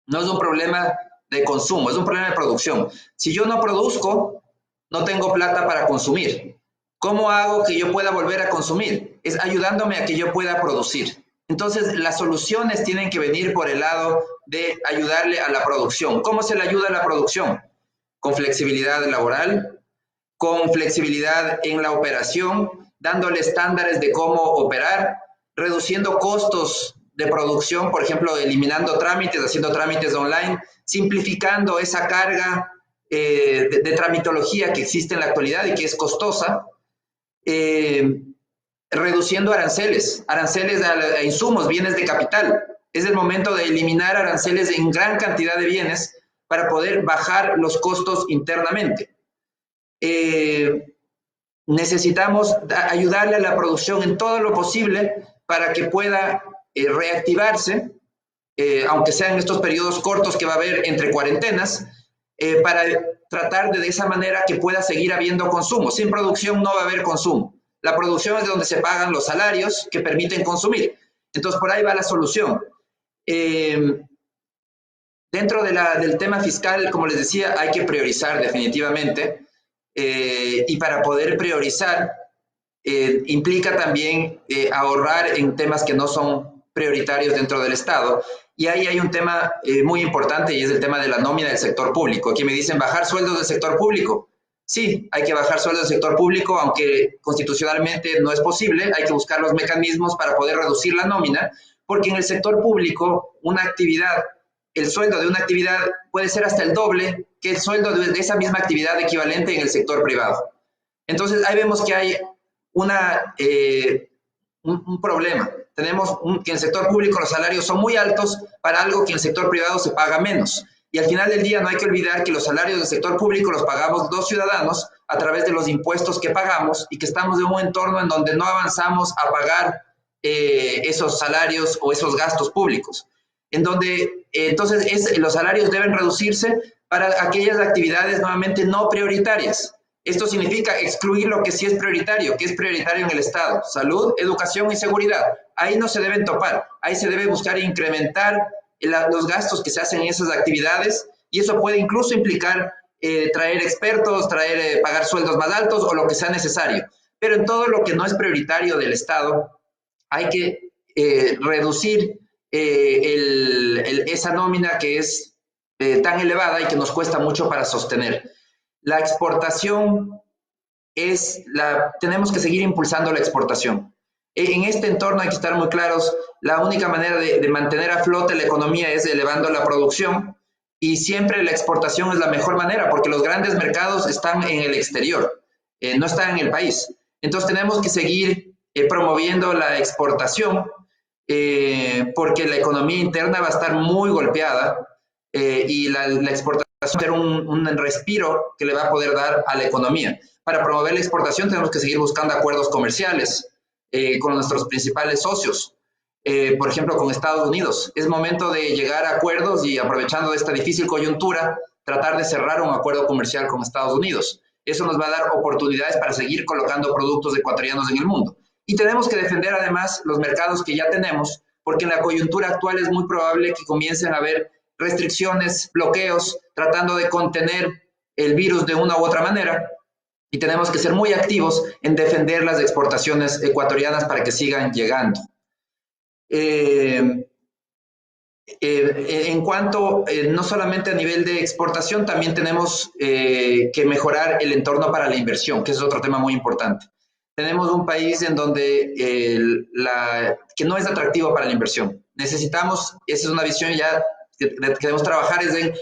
No es un problema de consumo, es un problema de producción. Si yo no produzco, no tengo plata para consumir. ¿Cómo hago que yo pueda volver a consumir? Es ayudándome a que yo pueda producir. Entonces, las soluciones tienen que venir por el lado de ayudarle a la producción. ¿Cómo se le ayuda a la producción? Con flexibilidad laboral, con flexibilidad en la operación, dándole estándares de cómo operar, reduciendo costos de producción, por ejemplo, eliminando trámites, haciendo trámites online, simplificando esa carga de tramitología que existe en la actualidad y que es costosa, reduciendo aranceles a insumos, bienes de capital. Es el momento de eliminar aranceles en gran cantidad de bienes para poder bajar los costos internamente. Necesitamos ayudarle a la producción en todo lo posible para que pueda reactivarse, aunque sean en estos periodos cortos que va a haber entre cuarentenas, para tratar de esa manera que pueda seguir habiendo consumo. Sin producción no va a haber consumo. La producción es de donde se pagan los salarios que permiten consumir. Entonces, por ahí va la solución. Dentro del tema fiscal, como les decía, hay que priorizar definitivamente. Y para poder priorizar, implica también ahorrar en temas que no son prioritarios dentro del Estado. Y ahí hay un tema muy importante y es el tema de la nómina del sector público. Aquí me dicen, ¿bajar sueldos del sector público? Sí, hay que bajar sueldos del sector público, aunque constitucionalmente no es posible. Hay que buscar los mecanismos para poder reducir la nómina, porque en el sector público una actividad, el sueldo de una actividad puede ser hasta el doble que el sueldo de esa misma actividad equivalente en el sector privado. Entonces ahí vemos que hay un problema. Tenemos que en el sector público los salarios son muy altos para algo que en el sector privado se paga menos. Y al final del día no hay que olvidar que los salarios del sector público los pagamos los ciudadanos a través de los impuestos que pagamos y que estamos en un entorno en donde no avanzamos a pagar esos salarios o esos gastos públicos. En donde entonces los salarios deben reducirse para aquellas actividades nuevamente no prioritarias. Esto significa excluir lo que sí es prioritario, que es prioritario en el Estado: salud, educación y seguridad. Ahí no se deben topar, ahí se debe buscar incrementar los gastos que se hacen en esas actividades, y eso puede incluso implicar traer expertos, pagar sueldos más altos o lo que sea necesario. Pero en todo lo que no es prioritario del Estado, hay que reducir esa nómina que es tan elevada y que nos cuesta mucho para sostener. La exportación tenemos que seguir impulsando la exportación. En este entorno hay que estar muy claros, la única manera de mantener a flote la economía es elevando la producción y siempre la exportación es la mejor manera porque los grandes mercados están en el exterior, no están en el país. Entonces tenemos que seguir promoviendo la exportación porque la economía interna va a estar muy golpeada y la exportación va a ser un respiro que le va a poder dar a la economía. Para promover la exportación tenemos que seguir buscando acuerdos comerciales con nuestros principales socios, por ejemplo con Estados Unidos. Es momento de llegar a acuerdos y aprovechando esta difícil coyuntura, tratar de cerrar un acuerdo comercial con Estados Unidos. Eso nos va a dar oportunidades para seguir colocando productos ecuatorianos en el mundo. Y tenemos que defender además los mercados que ya tenemos, porque en la coyuntura actual es muy probable que comiencen a haber restricciones, bloqueos, tratando de contener el virus de una u otra manera. Y tenemos que ser muy activos en defender las exportaciones ecuatorianas para que sigan llegando. En cuanto, no solamente a nivel de exportación, también tenemos que mejorar el entorno para la inversión, que es otro tema muy importante. Tenemos un país en donde que no es atractivo para la inversión. Necesitamos, esa es una visión ya que debemos trabajar, es en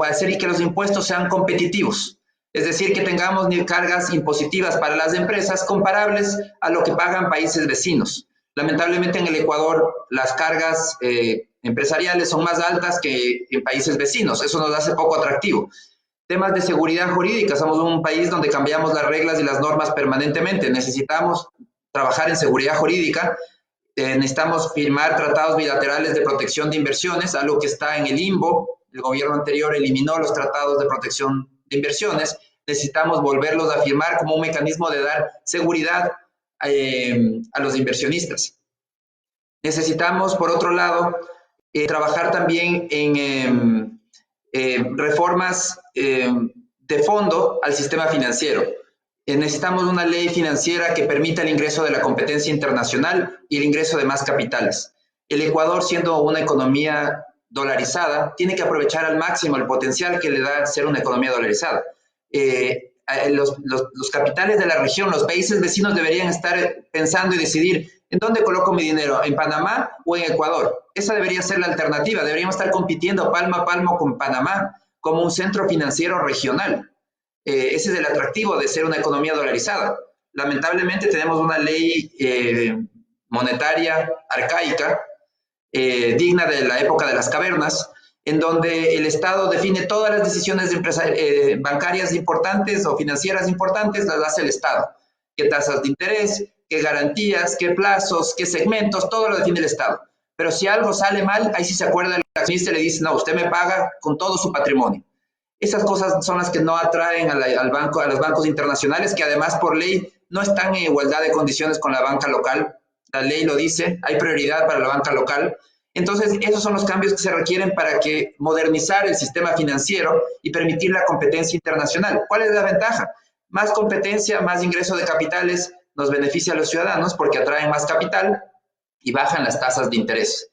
hacer que los impuestos sean competitivos. Es decir, que tengamos cargas impositivas para las empresas comparables a lo que pagan países vecinos. Lamentablemente en el Ecuador las cargas empresariales son más altas que en países vecinos. Eso nos hace poco atractivo. Temas de seguridad jurídica. Somos un país donde cambiamos las reglas y las normas permanentemente. Necesitamos trabajar en seguridad jurídica. Necesitamos firmar tratados bilaterales de protección de inversiones, algo que está en el limbo. El gobierno anterior eliminó los tratados de protección de inversiones. Necesitamos volverlos a firmar como un mecanismo de dar seguridad a los inversionistas. Necesitamos, por otro lado, trabajar también en reformas de fondo al sistema financiero. Necesitamos una ley financiera que permita el ingreso de la competencia internacional y el ingreso de más capitales. El Ecuador, siendo una economía dolarizada, tiene que aprovechar al máximo el potencial que le da ser una economía dolarizada. Los capitales de la región, los países vecinos deberían estar pensando y decidir ¿en dónde coloco mi dinero? ¿En Panamá o en Ecuador? Esa debería ser la alternativa. Deberíamos estar compitiendo palmo a palmo con Panamá como un centro financiero regional. Ese es el atractivo de ser una economía dolarizada. Lamentablemente tenemos una ley monetaria arcaica, digna de la época de las cavernas, en donde el Estado define todas las decisiones bancarias importantes o financieras importantes, las hace el Estado. ¿Qué tasas de interés? ¿Qué garantías? ¿Qué plazos? ¿Qué segmentos? Todo lo define el Estado. Pero si algo sale mal, ahí sí se acuerda el accionista y le dice, no, usted me paga con todo su patrimonio. Esas cosas son las que no atraen a los bancos internacionales, que además por ley no están en igualdad de condiciones con la banca local. La ley lo dice, hay prioridad para la banca local. Entonces, esos son los cambios que se requieren para modernizar el sistema financiero y permitir la competencia internacional. ¿Cuál es la ventaja? Más competencia, más ingreso de capitales nos beneficia a los ciudadanos porque atraen más capital y bajan las tasas de interés.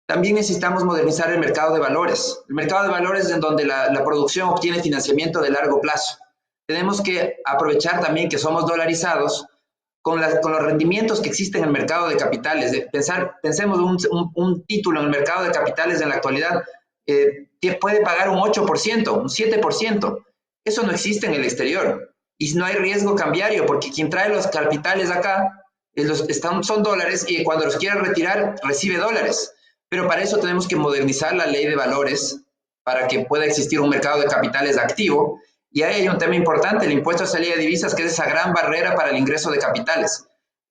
También necesitamos modernizar el mercado de valores. El mercado de valores es en donde la producción obtiene financiamiento de largo plazo. Tenemos que aprovechar también que somos dolarizados con los rendimientos que existen en el mercado de capitales. Pensemos un título en el mercado de capitales en la actualidad que puede pagar un 8%, un 7%. Eso no existe en el exterior. Y no hay riesgo cambiario porque quien trae los capitales acá son dólares y cuando los quiere retirar recibe dólares. Pero para eso tenemos que modernizar la ley de valores para que pueda existir un mercado de capitales activo. Y ahí hay un tema importante, el impuesto de salida de divisas, que es esa gran barrera para el ingreso de capitales.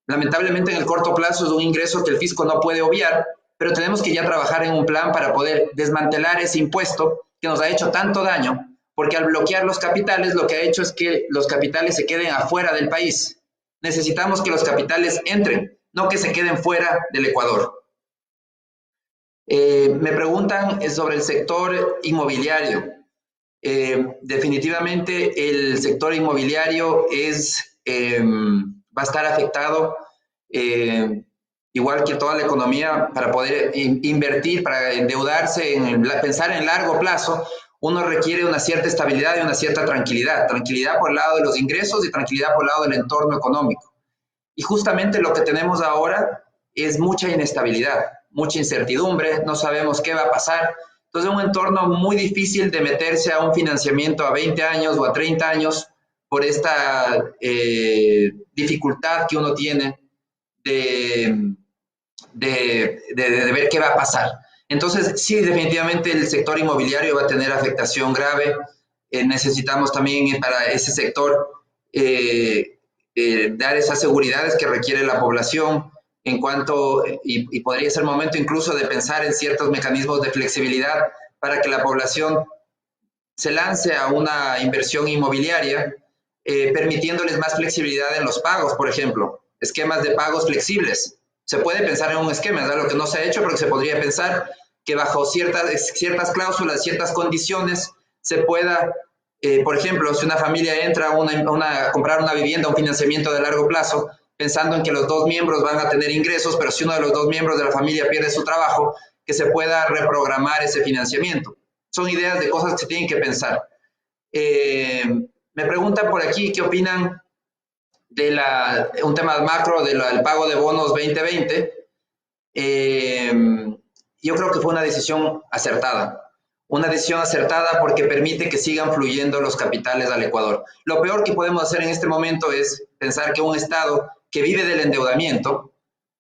Lamentablemente en el corto plazo es un ingreso que el fisco no puede obviar, pero tenemos que ya trabajar en un plan para poder desmantelar ese impuesto que nos ha hecho tanto daño, porque al bloquear los capitales lo que ha hecho es que los capitales se queden afuera del país. Necesitamos que los capitales entren, no que se queden fuera del Ecuador. Me preguntan sobre el sector inmobiliario. Definitivamente el sector inmobiliario va a estar afectado. igual que toda la economía, para poder invertir, para endeudarse, pensar en largo plazo, uno requiere una cierta estabilidad y una cierta tranquilidad. Tranquilidad por el lado de los ingresos y tranquilidad por el lado del entorno económico. Y justamente lo que tenemos ahora es mucha inestabilidad, mucha incertidumbre, no sabemos qué va a pasar. Entonces, es un entorno muy difícil de meterse a un financiamiento a 20 años o a 30 años por esta dificultad que uno tiene de ver qué va a pasar. Entonces, sí, definitivamente el sector inmobiliario va a tener afectación grave. Necesitamos también para ese sector dar esas seguridades que requiere la población en cuanto, y podría ser momento incluso de pensar en ciertos mecanismos de flexibilidad para que la población se lance a una inversión inmobiliaria, permitiéndoles más flexibilidad en los pagos, por ejemplo, esquemas de pagos flexibles. Se puede pensar en un esquema, ¿verdad? Lo que no se ha hecho, pero se podría pensar que bajo ciertas cláusulas, ciertas condiciones, se pueda, por ejemplo, si una familia entra a comprar una vivienda, un financiamiento de largo plazo, pensando en que los dos miembros van a tener ingresos, pero si uno de los dos miembros de la familia pierde su trabajo, que se pueda reprogramar ese financiamiento. Son ideas de cosas que se tienen que pensar. Me preguntan por aquí qué opinan de un tema macro del pago de bonos 2020. Yo creo que fue una decisión acertada. Una decisión acertada porque permite que sigan fluyendo los capitales al Ecuador. Lo peor que podemos hacer en este momento es pensar que un Estado que vive del endeudamiento,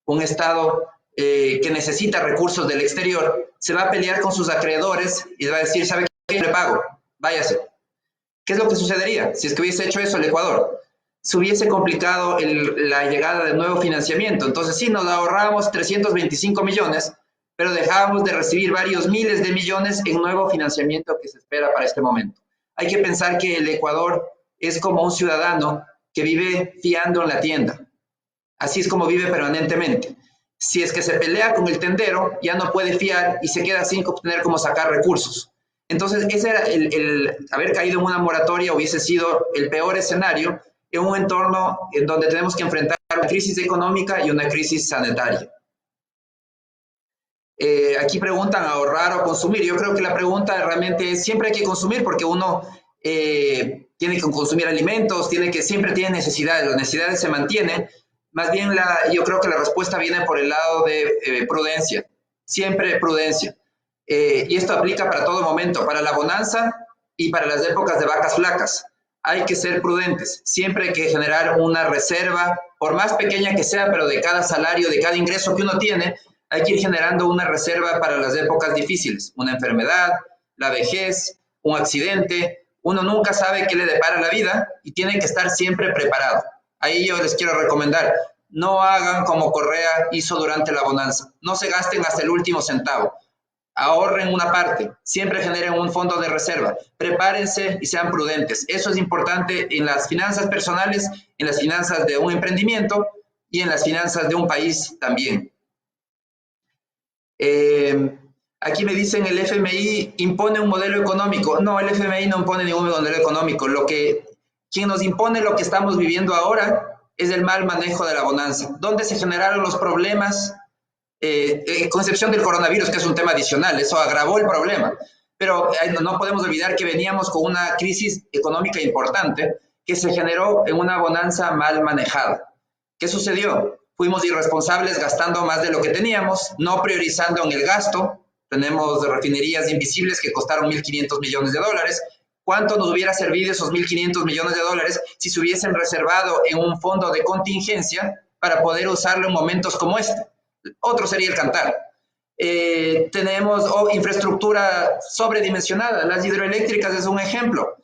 un Estado que necesita recursos del exterior, se va a pelear con sus acreedores y va a decir, ¿sabe qué? Le pago, váyase. ¿Qué es lo que sucedería si es que hubiese hecho eso el Ecuador? Se hubiese complicado la llegada de nuevo financiamiento. Entonces sí, nos ahorramos 325 millones, pero dejábamos de recibir varios miles de millones en nuevo financiamiento que se espera para este momento. Hay que pensar que el Ecuador es como un ciudadano que vive fiando en la tienda. Así es como vive permanentemente. Si es que se pelea con el tendero, ya no puede fiar y se queda sin obtener cómo sacar recursos. Entonces, ese era haber caído en una moratoria hubiese sido el peor escenario en un entorno en donde tenemos que enfrentar una crisis económica y una crisis sanitaria. Aquí preguntan ahorrar o consumir. Yo creo que la pregunta realmente es siempre hay que consumir porque uno tiene que consumir alimentos, siempre tiene necesidades, las necesidades se mantienen. Más bien yo creo que la respuesta viene por el lado de prudencia, siempre prudencia. Y esto aplica para todo momento, para la bonanza y para las épocas de vacas flacas. Hay que ser prudentes, siempre hay que generar una reserva, por más pequeña que sea, pero de cada salario, de cada ingreso que uno tiene, hay que ir generando una reserva para las épocas difíciles, una enfermedad, la vejez, un accidente. Uno nunca sabe qué le depara la vida y tiene que estar siempre preparado. Ahí yo les quiero recomendar, no hagan como Correa hizo durante la bonanza, no se gasten hasta el último centavo. Ahorren una parte, siempre generen un fondo de reserva, prepárense y sean prudentes. Eso es importante en las finanzas personales, en las finanzas de un emprendimiento y en las finanzas de un país también. Aquí me dicen el FMI impone un modelo económico. No, el FMI no impone ningún modelo económico. Quien nos impone lo que estamos viviendo ahora es el mal manejo de la bonanza. ¿Dónde se generaron los problemas? Con excepción del coronavirus, que es un tema adicional, eso agravó el problema. Pero no podemos olvidar que veníamos con una crisis económica importante que se generó en una bonanza mal manejada. ¿Qué sucedió? Fuimos irresponsables gastando más de lo que teníamos, no priorizando en el gasto. Tenemos refinerías invisibles que costaron 1.500 millones de dólares. ¿Cuánto nos hubiera servido esos 1.500 millones de dólares si se hubiesen reservado en un fondo de contingencia para poder usarlo en momentos como este? Otro sería el cantar. Tenemos infraestructura sobredimensionada. Las hidroeléctricas es un ejemplo.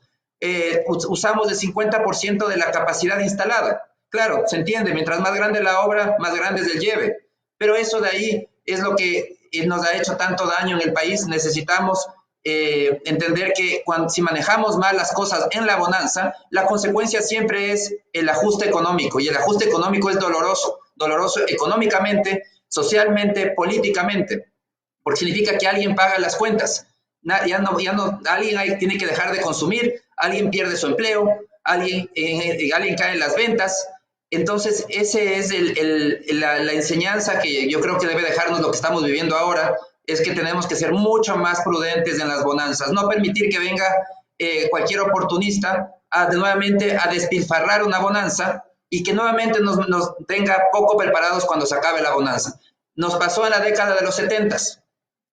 Usamos el 50% de la capacidad instalada. Claro, se entiende, mientras más grande la obra, más grande es el lleve. Pero eso de ahí es lo que nos ha hecho tanto daño en el país. Necesitamos entender que si manejamos mal las cosas en la bonanza, la consecuencia siempre es el ajuste económico. Y el ajuste económico es doloroso. Doloroso económicamente, socialmente, políticamente. Porque significa que alguien paga las cuentas. Alguien ahí tiene que dejar de consumir, alguien pierde su empleo, alguien cae en las ventas. Entonces, ese es la enseñanza que yo creo que debe dejarnos lo que estamos viviendo ahora, es que tenemos que ser mucho más prudentes en las bonanzas, no permitir que venga cualquier oportunista nuevamente a despilfarrar una bonanza y que nuevamente nos tenga poco preparados cuando se acabe la bonanza. Nos pasó en la década de los 70s.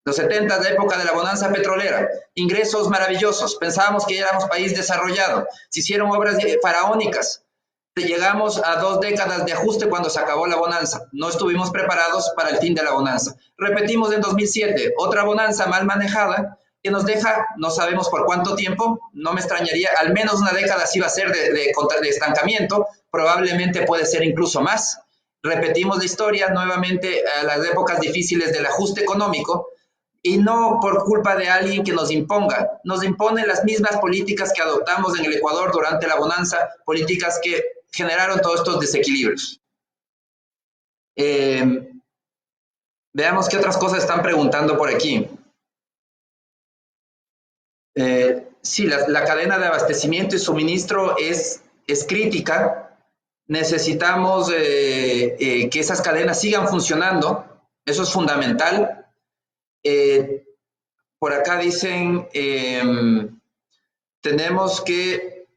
Los 70, la época de la bonanza petrolera, ingresos maravillosos, pensábamos que éramos país desarrollado, se hicieron obras faraónicas, llegamos a 2 décadas de ajuste cuando se acabó la bonanza, no estuvimos preparados para el fin de la bonanza. Repetimos en 2007, otra bonanza mal manejada que nos deja, no sabemos por cuánto tiempo, no me extrañaría, al menos una década sí va a ser de estancamiento, probablemente puede ser incluso más. Repetimos la historia nuevamente a las épocas difíciles del ajuste económico, y no por culpa de alguien que nos imponga. Nos imponen las mismas políticas que adoptamos en el Ecuador durante la bonanza, políticas que generaron todos estos desequilibrios. Veamos qué otras cosas están preguntando por aquí. Sí, la cadena de abastecimiento y suministro es crítica. Necesitamos que esas cadenas sigan funcionando. Eso es fundamental. Por acá dicen, tenemos que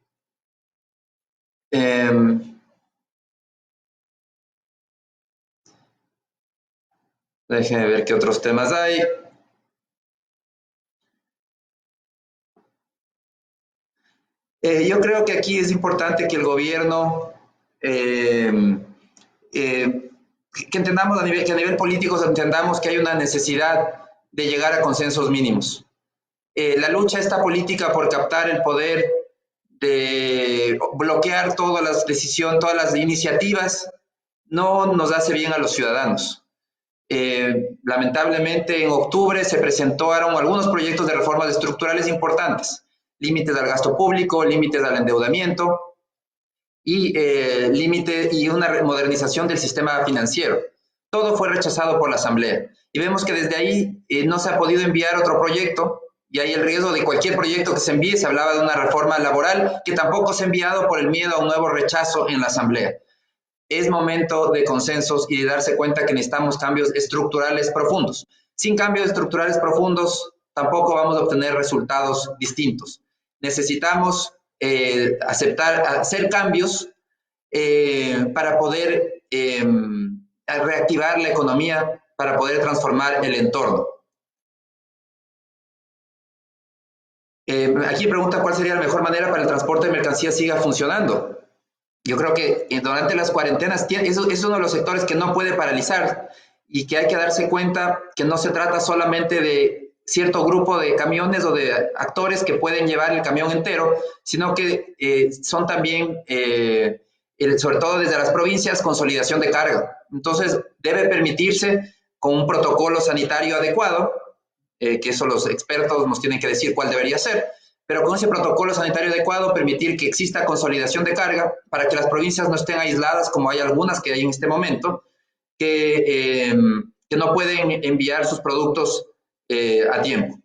déjenme ver qué otros temas hay. Yo creo que aquí es importante que el gobierno, que entendamos que a nivel político entendamos que hay una necesidad de llegar a consensos mínimos. La lucha esta política por captar el poder, de bloquear todas las decisiones, todas las iniciativas, no nos hace bien a los ciudadanos. Lamentablemente en octubre se presentaron algunos proyectos de reformas estructurales importantes, límites al gasto público, límites al endeudamiento y una modernización del sistema financiero. Todo fue rechazado por la Asamblea y vemos que desde ahí no se ha podido enviar otro proyecto y hay el riesgo de cualquier proyecto que se envíe. Se hablaba de una reforma laboral que tampoco se ha enviado por el miedo a un nuevo rechazo en la Asamblea. Es momento de consensos y de darse cuenta que necesitamos cambios estructurales profundos. Sin cambios estructurales profundos tampoco vamos a obtener resultados distintos. Necesitamos hacer cambios para poder reactivar la economía, para poder transformar el entorno. Aquí pregunta cuál sería la mejor manera para el transporte de mercancías siga funcionando. Yo creo que durante las cuarentenas eso es uno de los sectores que no puede paralizar y que hay que darse cuenta que no se trata solamente de cierto grupo de camiones o de actores que pueden llevar el camión entero, sino que son también, sobre todo desde las provincias, consolidación de carga. Entonces, debe permitirse con un protocolo sanitario adecuado, que eso los expertos nos tienen que decir cuál debería ser, pero con ese protocolo sanitario adecuado permitir que exista consolidación de carga para que las provincias no estén aisladas, como hay algunas que hay en este momento, que no pueden enviar sus productos a tiempo.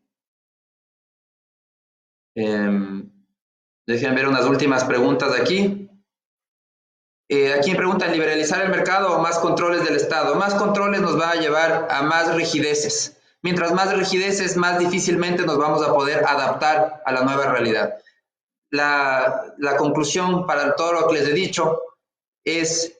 Déjenme ver unas últimas preguntas de aquí. Aquí me preguntan, ¿liberalizar el mercado o más controles del Estado? Más controles nos va a llevar a más rigideces. Mientras más rigideces, más difícilmente nos vamos a poder adaptar a la nueva realidad. La conclusión para todo lo que les he dicho es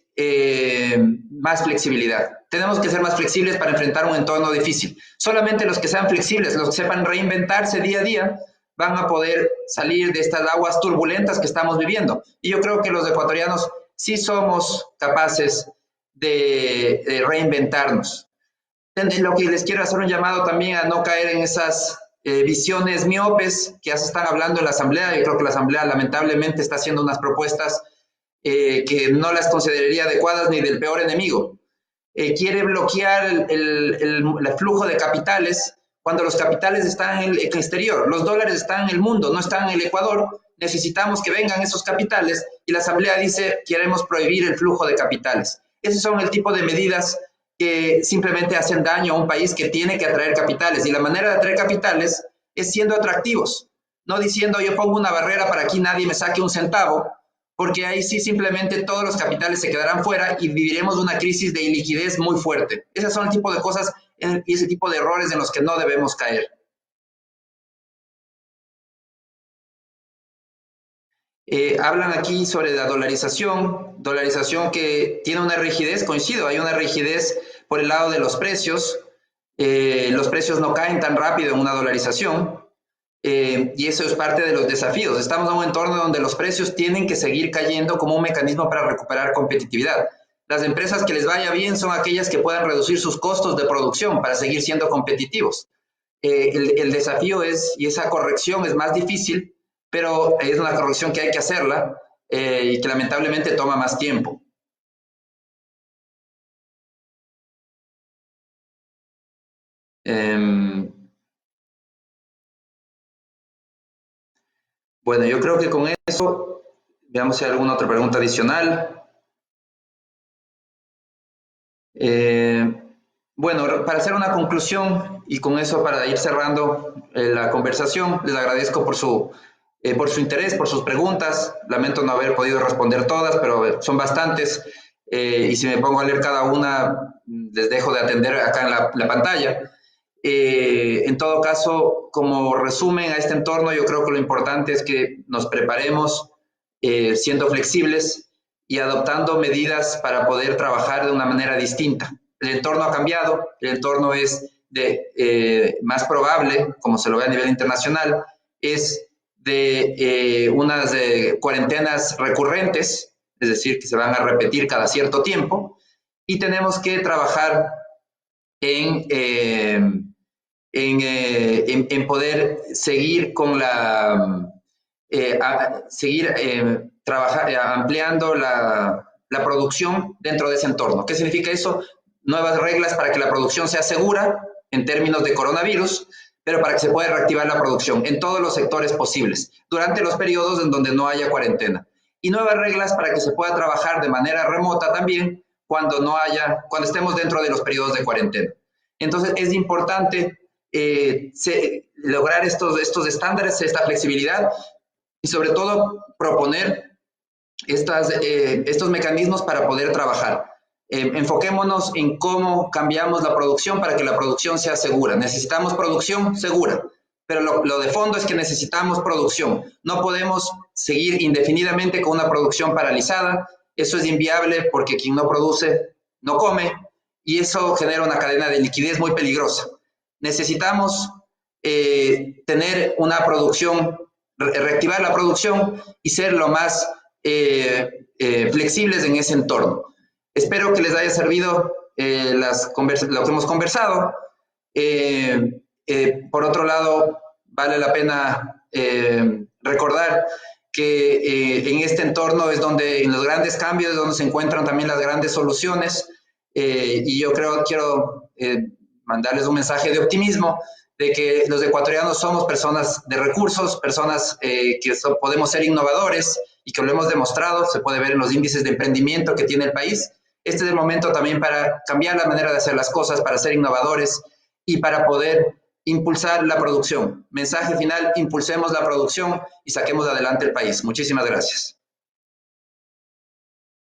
más flexibilidad. Tenemos que ser más flexibles para enfrentar un entorno difícil. Solamente los que sean flexibles, los que sepan reinventarse día a día, van a poder salir de estas aguas turbulentas que estamos viviendo. Y yo creo que los ecuatorianos sí somos capaces de reinventarnos. Lo que les quiero hacer un llamado también a no caer en esas visiones miopes que ya se están hablando en la Asamblea. Yo creo que la Asamblea lamentablemente está haciendo unas propuestas que no las consideraría adecuadas ni del peor enemigo. Quiere bloquear el flujo de capitales cuando los capitales están en el exterior. Los dólares están en el mundo, no están en el Ecuador. Necesitamos que vengan esos capitales y la Asamblea dice queremos prohibir el flujo de capitales. Esos son el tipo de medidas que simplemente hacen daño a un país que tiene que atraer capitales. Y la manera de atraer capitales es siendo atractivos, no diciendo yo pongo una barrera para que aquí nadie me saque un centavo, porque ahí sí simplemente todos los capitales se quedarán fuera y viviremos una crisis de iliquidez muy fuerte. Esos son el tipo de cosas y ese tipo de errores en los que no debemos caer. Hablan aquí sobre la dolarización que tiene una rigidez, coincido, hay una rigidez por el lado de los precios no caen tan rápido en una dolarización, y eso es parte de los desafíos. Estamos en un entorno donde los precios tienen que seguir cayendo como un mecanismo para recuperar competitividad. Las empresas que les vaya bien son aquellas que puedan reducir sus costos de producción para seguir siendo competitivos. El desafío es, y esa corrección es más difícil, pero es una corrección que hay que hacerla y que lamentablemente toma más tiempo. Bueno, yo creo que con eso, veamos si hay alguna otra pregunta adicional. Bueno, para hacer una conclusión y con eso para ir cerrando la conversación, les agradezco por su interés, por sus preguntas. Lamento no haber podido responder todas, pero son bastantes. Y si me pongo a leer cada una, les dejo de atender acá en la pantalla. En todo caso, como resumen a este entorno, yo creo que lo importante es que nos preparemos siendo flexibles y adoptando medidas para poder trabajar de una manera distinta. El entorno ha cambiado, el entorno es más probable, como se lo ve a nivel internacional, es de unas cuarentenas recurrentes, es decir, que se van a repetir cada cierto tiempo, y tenemos que trabajar en poder seguir con ampliando la producción dentro de ese entorno. ¿Qué significa eso? Nuevas reglas para que la producción sea segura en términos de coronavirus, pero para que se pueda reactivar la producción en todos los sectores posibles, durante los periodos en donde no haya cuarentena. Y nuevas reglas para que se pueda trabajar de manera remota también cuando estemos dentro de los periodos de cuarentena. Entonces, es importante lograr estos estándares, esta flexibilidad y sobre todo proponer estos mecanismos para poder trabajar. Enfoquémonos en cómo cambiamos la producción para que la producción sea segura. Necesitamos producción segura, pero lo de fondo es que necesitamos producción. No podemos seguir indefinidamente con una producción paralizada. Eso es inviable porque quien no produce no come y eso genera una cadena de liquidez muy peligrosa. Necesitamos tener una producción, reactivar la producción y ser lo más flexibles en ese entorno. Espero que les haya servido lo que hemos conversado. Por otro lado, vale la pena recordar que en este entorno es donde, en los grandes cambios, es donde se encuentran también las grandes soluciones. Y yo quiero mandarles un mensaje de optimismo, de que los ecuatorianos somos personas de recursos, personas que podemos ser innovadores y que lo hemos demostrado, se puede ver en los índices de emprendimiento que tiene el país. Este es el momento también para cambiar la manera de hacer las cosas, para ser innovadores y para poder impulsar la producción. Mensaje final, impulsemos la producción y saquemos adelante el país. Muchísimas gracias.